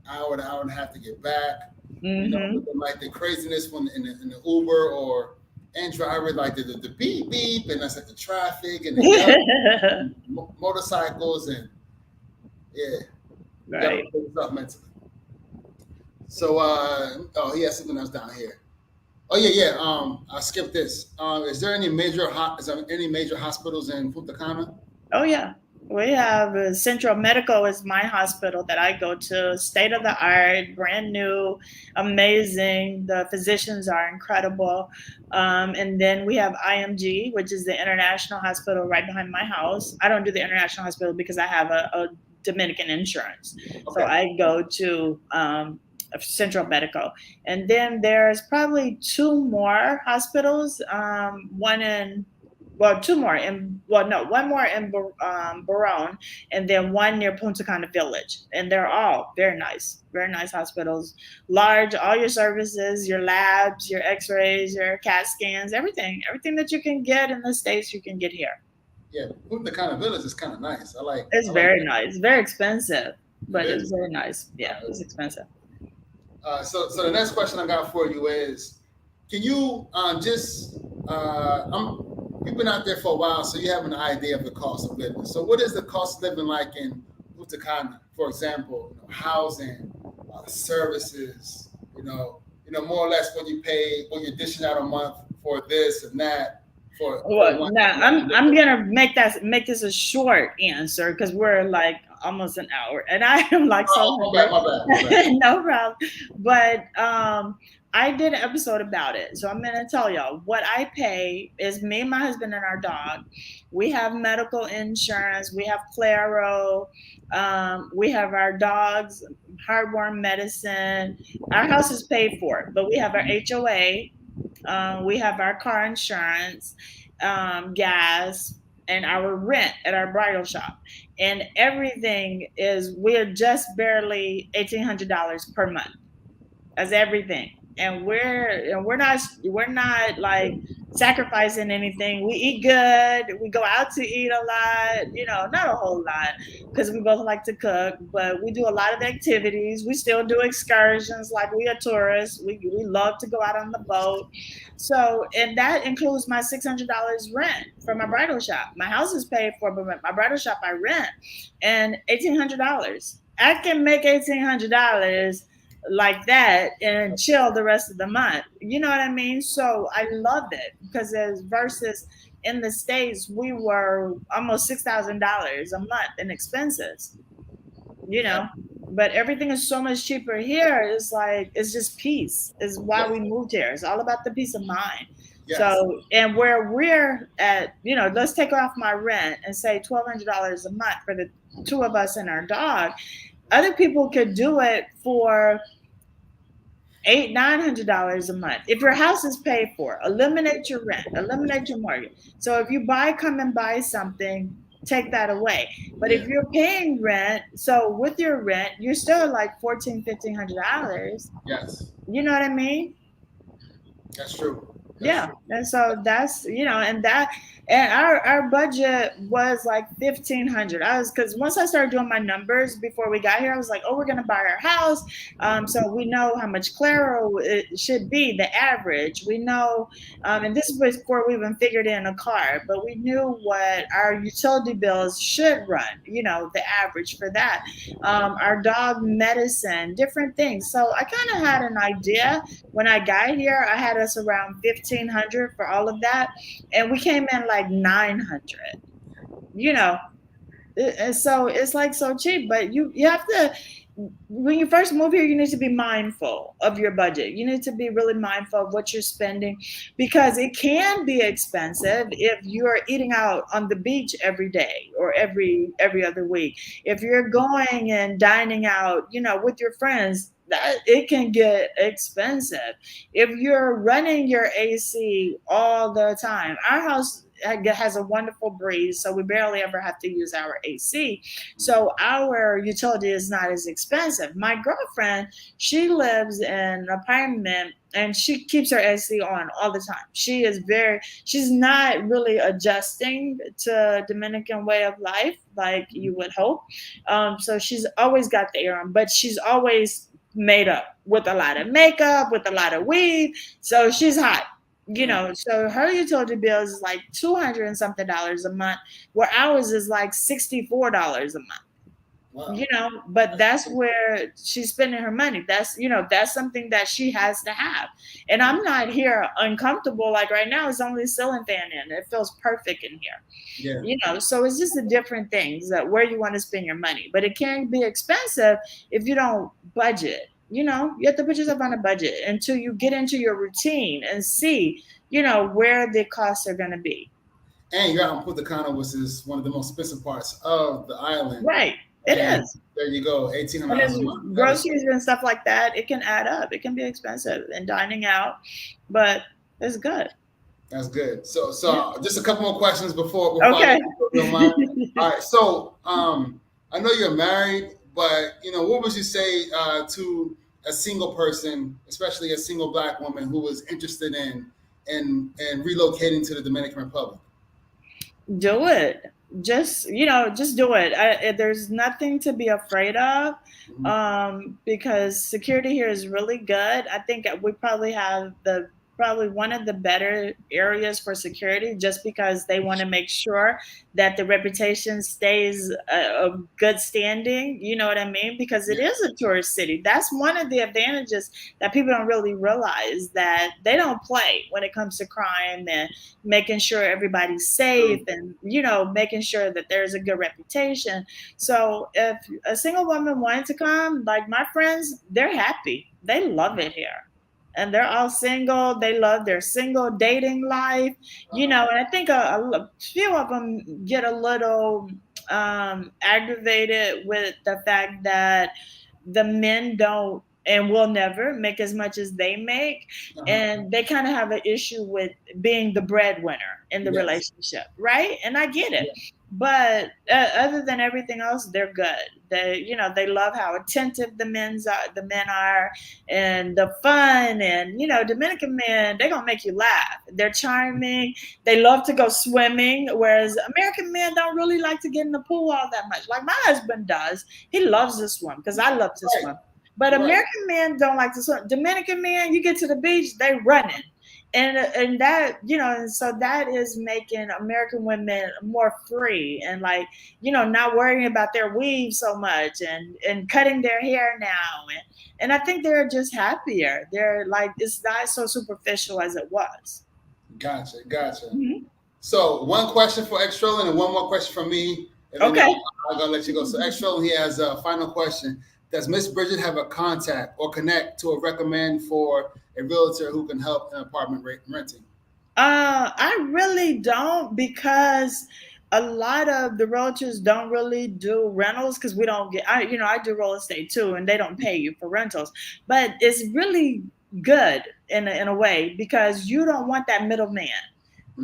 an hour and a half to get back. Like the craziness when in the Uber or driver, like the beep beep, and that's like the traffic and the motorcycles and yeah, you got to Right. prepare yourself mentally. So he has something else down here. Oh yeah. I skipped this. Is there any major hospitals in Punta Cana? Oh yeah. We have Central Medical is my hospital that I go to. State of the art, brand new, amazing. The physicians are incredible. And then we have IMG, which is the international hospital right behind my house. I don't do the international hospital because I have a Dominican insurance. So I go to Central Medical. And then there's probably two more hospitals. Two more one more in Barone, and then one near Punta Cana Village, and they're all very nice hospitals, large, all your services, your labs, your X-rays, your CAT scans, everything that you can get in the States, you can get here. Yeah, Punta Cana Village is kind of nice. It's I like very that. nice, very expensive, but It it's is. very nice. Yeah, it's expensive. So the next question I got for you is, can you you've been out there for a while, so you have an idea of the cost of living. So what is the cost of living like in Punta Cana? For example, housing, services, more or less what you pay, what you're dishing out a month for this and that. Well, now I'm gonna make this a short answer because we're like almost an hour, and I am like so hungry. My bad. No problem. But I did an episode about it, so I'm gonna tell y'all what I pay is me, my husband, and our dog. We have medical insurance. We have Claro. We have our dogs heartworm medicine. Our house is paid for, but we have our HOA. We have our car insurance, gas, and our rent at our bridal shop, and everything we're just barely $1,800 per month as everything, and we're not like sacrificing anything. We eat good. We go out to eat a lot. Not a whole lot because we both like to cook, but we do a lot of activities. We still do excursions like we are tourists. We love to go out on the boat. So, and that includes my $600 rent for my bridal shop. My house is paid for, but my bridal shop I rent, and $1,800. I can make $1,800 like that and chill the rest of the month. You know what I mean? So I love it because versus in the States, we were almost $6,000 a month in expenses, but everything is so much cheaper here. It's like, it's just peace is why we moved here. It's all about the peace of mind. Yes. So, and where we're at, let's take off my rent and say $1,200 a month for the two of us and our dog. Other people could do it for $900 a month. If your house is paid for, eliminate your rent, eliminate your mortgage. So if you come and buy something, take that away. But if you're paying rent, so with your rent, you're still like $1,400, $1,500. Yes. You know what I mean? That's true. That's Yeah, and so that's and that and our budget was like 1,500. I was because once I started doing my numbers before we got here, I was like, oh, we're gonna buy our house, so we know how much Claro it should be the average. We know, and this was before we even figured in a car, but we knew what our utility bills should run. The average for that, our dog medicine, different things. So I kind of had an idea when I got here. I had us around 1,500 for all of that, and we came in like 900. You know, and so it's like so cheap, but you have to when you first move here, you need to be mindful of your budget. You need to be really mindful of what you're spending because it can be expensive if you're eating out on the beach every day or every other week. If you're going and dining out, with your friends, that it can get expensive. If you're running your AC all the time, our house has a wonderful breeze, so we barely ever have to use our AC. So our utility is not as expensive. My girlfriend, she lives in an apartment and she keeps her AC on all the time. She's not really adjusting to Dominican way of life like you would hope. So she's always got the air on, but she's always made up with a lot of makeup, with a lot of weave. So she's hot. So her utility bill is like 200 and something dollars a month, where ours is like $64 a month. wow. But that's where she's spending her money. That's something that she has to have. And I'm not here uncomfortable. Like right now, it's only a ceiling fan in. It feels perfect in here. Yeah. So it's just the different things that where you want to spend your money. But it can be expensive if you don't budget. You have to put yourself on a budget until you get into your routine and see, where the costs are going to be. And you're out in Punta Cana, which is one of the most expensive parts of the island. Right. It And is. there you go, And $1,800 then a month. groceries and stuff like that, it can add up. It can be expensive and dining out, but it's good. That's good. So Yeah. just a couple more questions before Okay. I don't mind. All right. So I know you're married, but what would you say to a single person, especially a single Black woman who was interested in relocating to the Dominican Republic? Do it. Just do it. There's nothing to be afraid of, because security here is really good. I think we probably have probably one of the better areas for security, just because they want to make sure that the reputation stays of good standing. You know what I mean? Because it is a tourist city. That's one of the advantages that people don't really realize, that they don't play when it comes to crime and making sure everybody's safe and making sure that there's a good reputation. So if a single woman wanted to come, like my friends, they're happy. They love it here. And they're all single. They love their single dating life, and I think a few of them get a little aggravated with the fact that the men don't and will never make as much as they make. And they kind of have an issue with being the breadwinner in the relationship, right? And I get it. But other than everything else, they're good. They love how attentive the men are, and the fun, and Dominican men, they're gonna make you laugh. They're charming. They love to go swimming, whereas American men don't really like to get in the pool all that much. Like my husband does. He loves to swim because I love to swim. But American men don't like to swim. Dominican men, you get to the beach, they running. And that, and so that is making American women more free and not worrying about their weave so much and cutting their hair now. And I think they're just happier. They're like, it's not so superficial as it was. Gotcha. Mm-hmm. So one question for Extrolin and one more question from me. And then Okay. I'm going to let you go. So Extrolin, he has a final question. Does Miss Bridget have a contact or connect to a recommend for a realtor who can help in apartment renting? I really don't, because a lot of the realtors don't really do rentals, because we don't get. I do real estate too, and they don't pay you for rentals. But it's really good in a way, because you don't want that middleman.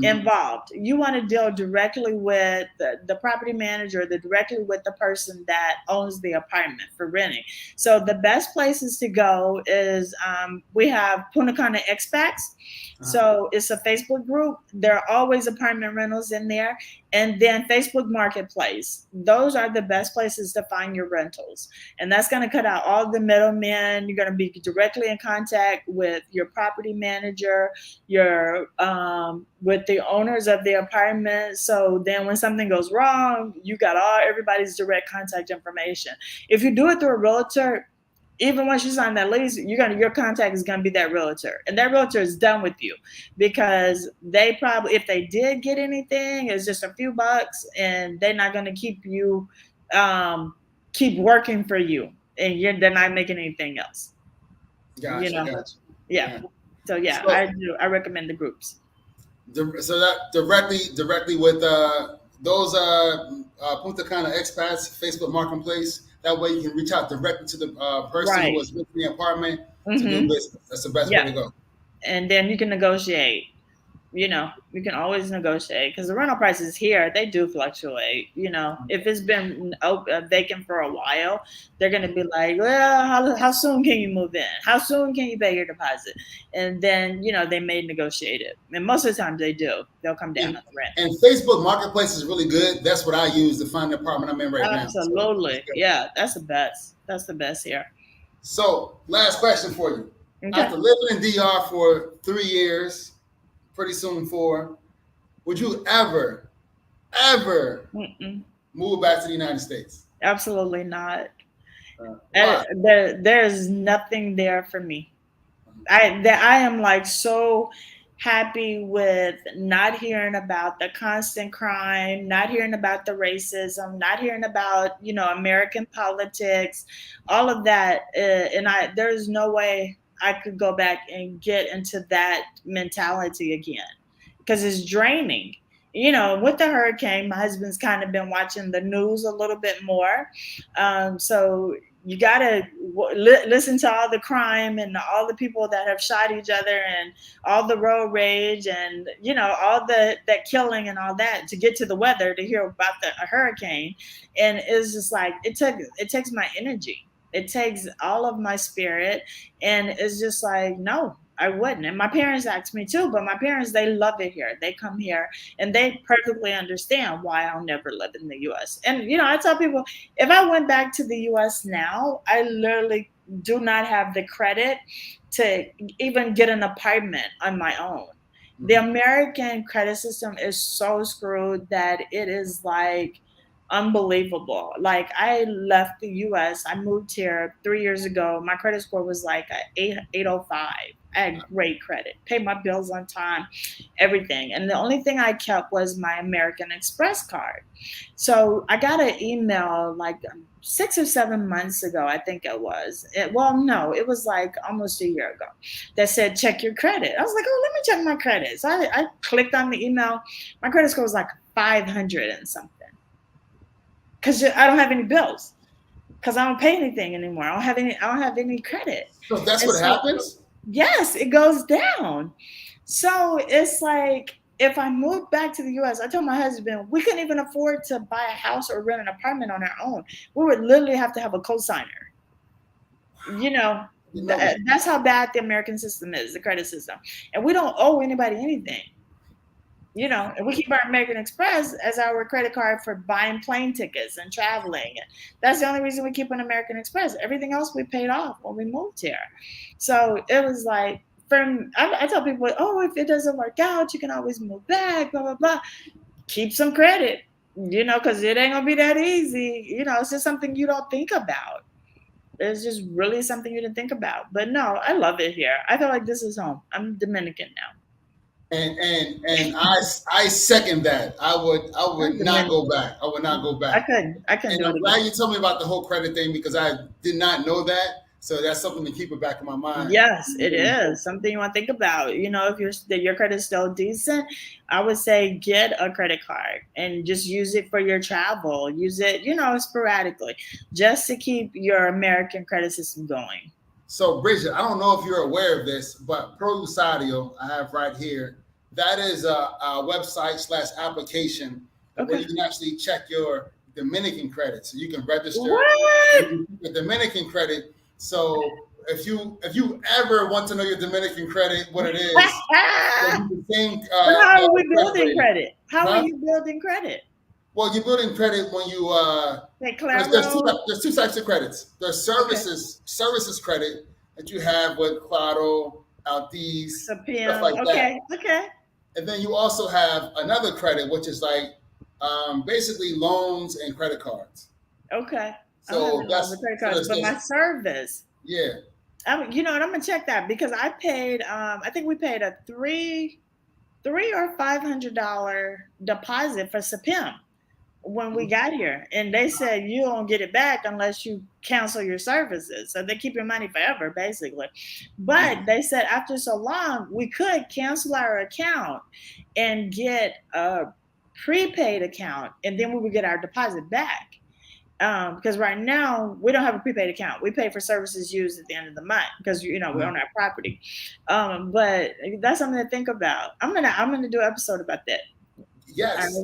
involved. You want to deal directly with the property manager, directly with the person that owns the apartment for renting. So the best places to go is we have Punta Cana Expats. So it's a Facebook group. There are always apartment rentals in there. And then Facebook Marketplace. Those are the best places to find your rentals. And that's going to cut out all the middlemen. You're going to be directly in contact with your property manager, your with the owners of the apartment. So then when something goes wrong, you got everybody's direct contact information. If you do it through a realtor, even once you sign that lease, your contact is gonna be that realtor, and that realtor is done with you because they probably, if they did get anything, it's just a few bucks, and they're not gonna keep you keep working for you, and they're not making anything else. Gotcha. Yeah. So yeah, I recommend the groups. So that directly with those Punta Cana expats Facebook Marketplace. That way you can reach out directly to the person who was renting the apartment to do business. That's the best way to go. And then you can negotiate. You can always negotiate because the rental prices here, they do fluctuate. If it's been vacant for a while, they're going to be like, well, how soon can you move in? How soon can you pay your deposit? And then, they may negotiate it. And most of the time they do. They'll come down on the rent. And Facebook Marketplace is really good. That's what I use to find the apartment I'm in right now. Absolutely. So yeah, that's the best. That's the best here. So last question for you. Okay. After living in DR for 3 years, pretty soon 4, would you ever move back to the United States? Absolutely not. There's nothing there for me. I am like so happy with not hearing about the constant crime, not hearing about the racism, not hearing about American politics, all of that. And there's no way I could go back and get into that mentality again because it's draining. With the hurricane, my husband's kind of been watching the news a little bit more. So you got to listen to all the crime and all the people that have shot each other and all the road rage and, all that killing and all that to get to the weather to hear about the hurricane. And it's just like, it takes my energy. It takes all of my spirit. And it's just like, no, I wouldn't. And my parents asked me too, but my parents, they love it here. They come here and they perfectly understand why I'll never live in the US. And, I tell people, if I went back to the US now, I literally do not have the credit to even get an apartment on my own. The American credit system is so screwed that it is like unbelievable. Like I left the US, I moved here 3 years ago. My credit score was like 805. I had great credit, paid my bills on time, everything. And the only thing I kept was my American Express card. So I got an email like 6 or 7 months ago, I think it was. It was like almost a year ago that said, check your credit. I was like, oh, let me check my credit. So I clicked on the email. My credit score was like 500 and something. Because I don't have any bills. Because I don't pay anything anymore. I don't have any credit. So that's what happens? Yes, it goes down. So it's like if I moved back to the US, I told my husband we couldn't even afford to buy a house or rent an apartment on our own. We would literally have to have a cosigner. That's how bad the American system is, the credit system. And we don't owe anybody anything. And we keep our American Express as our credit card for buying plane tickets and traveling. That's the only reason we keep an American Express. Everything else we paid off when we moved here. So it was like, I tell people, oh, if it doesn't work out, you can always move back, blah, blah, blah. Keep some credit, because it ain't going to be that easy. It's just something you don't think about. It's just really something you didn't think about. But no, I love it here. I feel like this is home. I'm Dominican now. And I second that. I would not go back. I would not go back. I couldn't. And I'm glad you told me about the whole credit thing because I did not know that. So that's something to keep it back in my mind. Yes, it is something you want to think about. If your credit is still decent, I would say get a credit card and just use it for your travel. Use it, sporadically, just to keep your American credit system going. So Bridget, I don't know if you're aware of this, but Pro Usadio I have right here that is a website/application where you can actually check your Dominican credit. So you can register What? the Dominican credit. So if you ever want to know your Dominican credit, what it is, so you can think. But how are we building credit? How Huh? are you building credit? Well, you're building credit when you Like there's two types of credits. There's services credit that you have with Claro, Altiz, stuff like that. Okay. And then you also have another credit, which is like basically loans and credit cards. Okay. So that's credit cards, but my service. Yeah. You know what? I'm gonna check that because I paid. I think we paid a $300 or $500 deposit for SPIM when we got here, and they said you don't get it back unless you cancel your services. So they keep your money forever, basically. But they said after so long, we could cancel our account and get a prepaid account, and then we would get our deposit back. Because right now we don't have a prepaid account. We pay for services used at the end of the month because we own our property. But that's something to think about. I'm gonna do an episode about that. Yes. So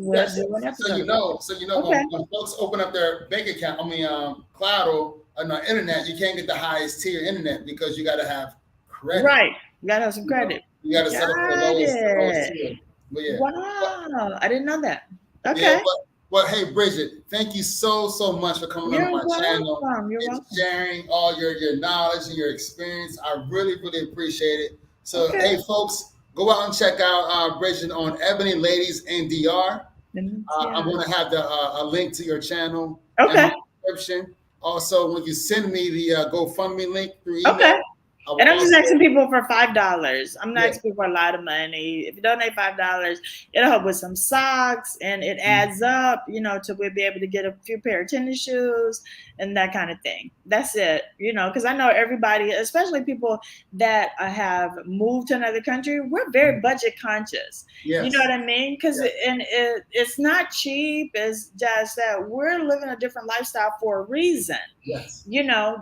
you know, okay. when folks open up their bank account, Claro on the internet, you can't get the highest tier internet because you got to have credit. Right. You got to have some credit. You got to set up the lowest tier. But yeah. Wow. I didn't know that. Okay. Yeah, but hey, Bridget, thank you so much for coming on my channel and sharing all your knowledge and your experience. I really appreciate it. So hey, folks. Go out and check out Bridget on Ebony Ladies in DR. I'm going to have a link to your channel in the description. Also, when you send me the GoFundMe link through email, and I'm just asking people for $5. I'm not asking people for a lot of money. If you donate $5, it'll help with some socks, and it adds up, to we'll be able to get a few pair of tennis shoes and that kind of thing. That's it, because I know everybody, especially people that have moved to another country, we're very budget conscious. Yes. You know what I mean? Because it's not cheap. It's just that we're living a different lifestyle for a reason. Yes.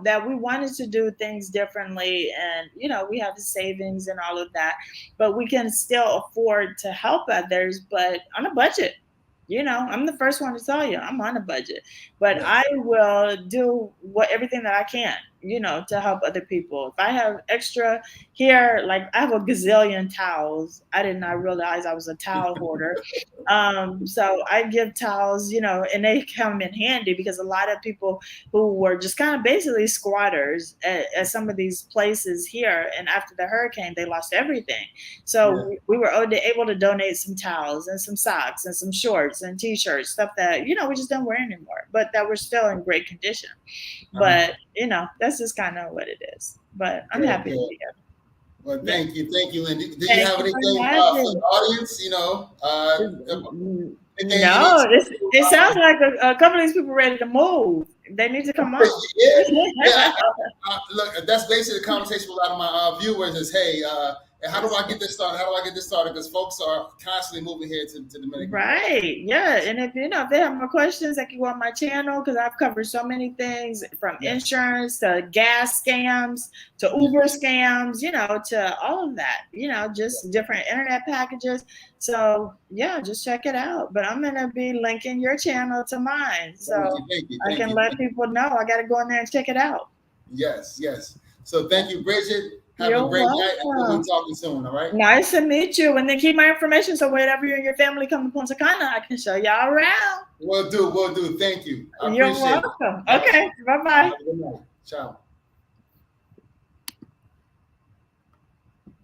That we wanted to do things differently, and we have savings and all of that, but we can still afford to help others, but on a budget. I'm the first one to tell you I'm on a budget, but I will do everything that I can, to help other people. If I have extra here, like I have a gazillion towels. I did not realize I was a towel hoarder. So I give towels, and they come in handy because a lot of people who were just kind of basically squatters at some of these places here, and after the hurricane, they lost everything. So we were able to donate some towels and some socks and some shorts and t-shirts, stuff that, we just don't wear anymore, but that were still in great condition. But, that's just kind of what it is. But I'm happy to be here. Well, thank you. And did you have anything for the audience? No, it sounds like a couple of these people ready to move. They need to come on. Look, that's basically the conversation with a lot of my viewers is, hey, how do I get this started? How do I get this started? Because folks are constantly moving here to Dominican. Right. Yeah. And if they have more questions, they can go on my channel because I've covered so many things from insurance to gas scams to Uber scams, to all of that, just different internet packages. So just check it out. But I'm gonna be linking your channel to mine. So I can let people know. I gotta go in there and check it out. Yes. So thank you, Bridget. Have a great night, and we'll be talking soon, all right? Nice to meet you. And then keep my information so whenever you and your family come to Punta Cana, I can show y'all around. We'll do. Thank you. You're welcome. Okay, bye-bye. Good night. Ciao.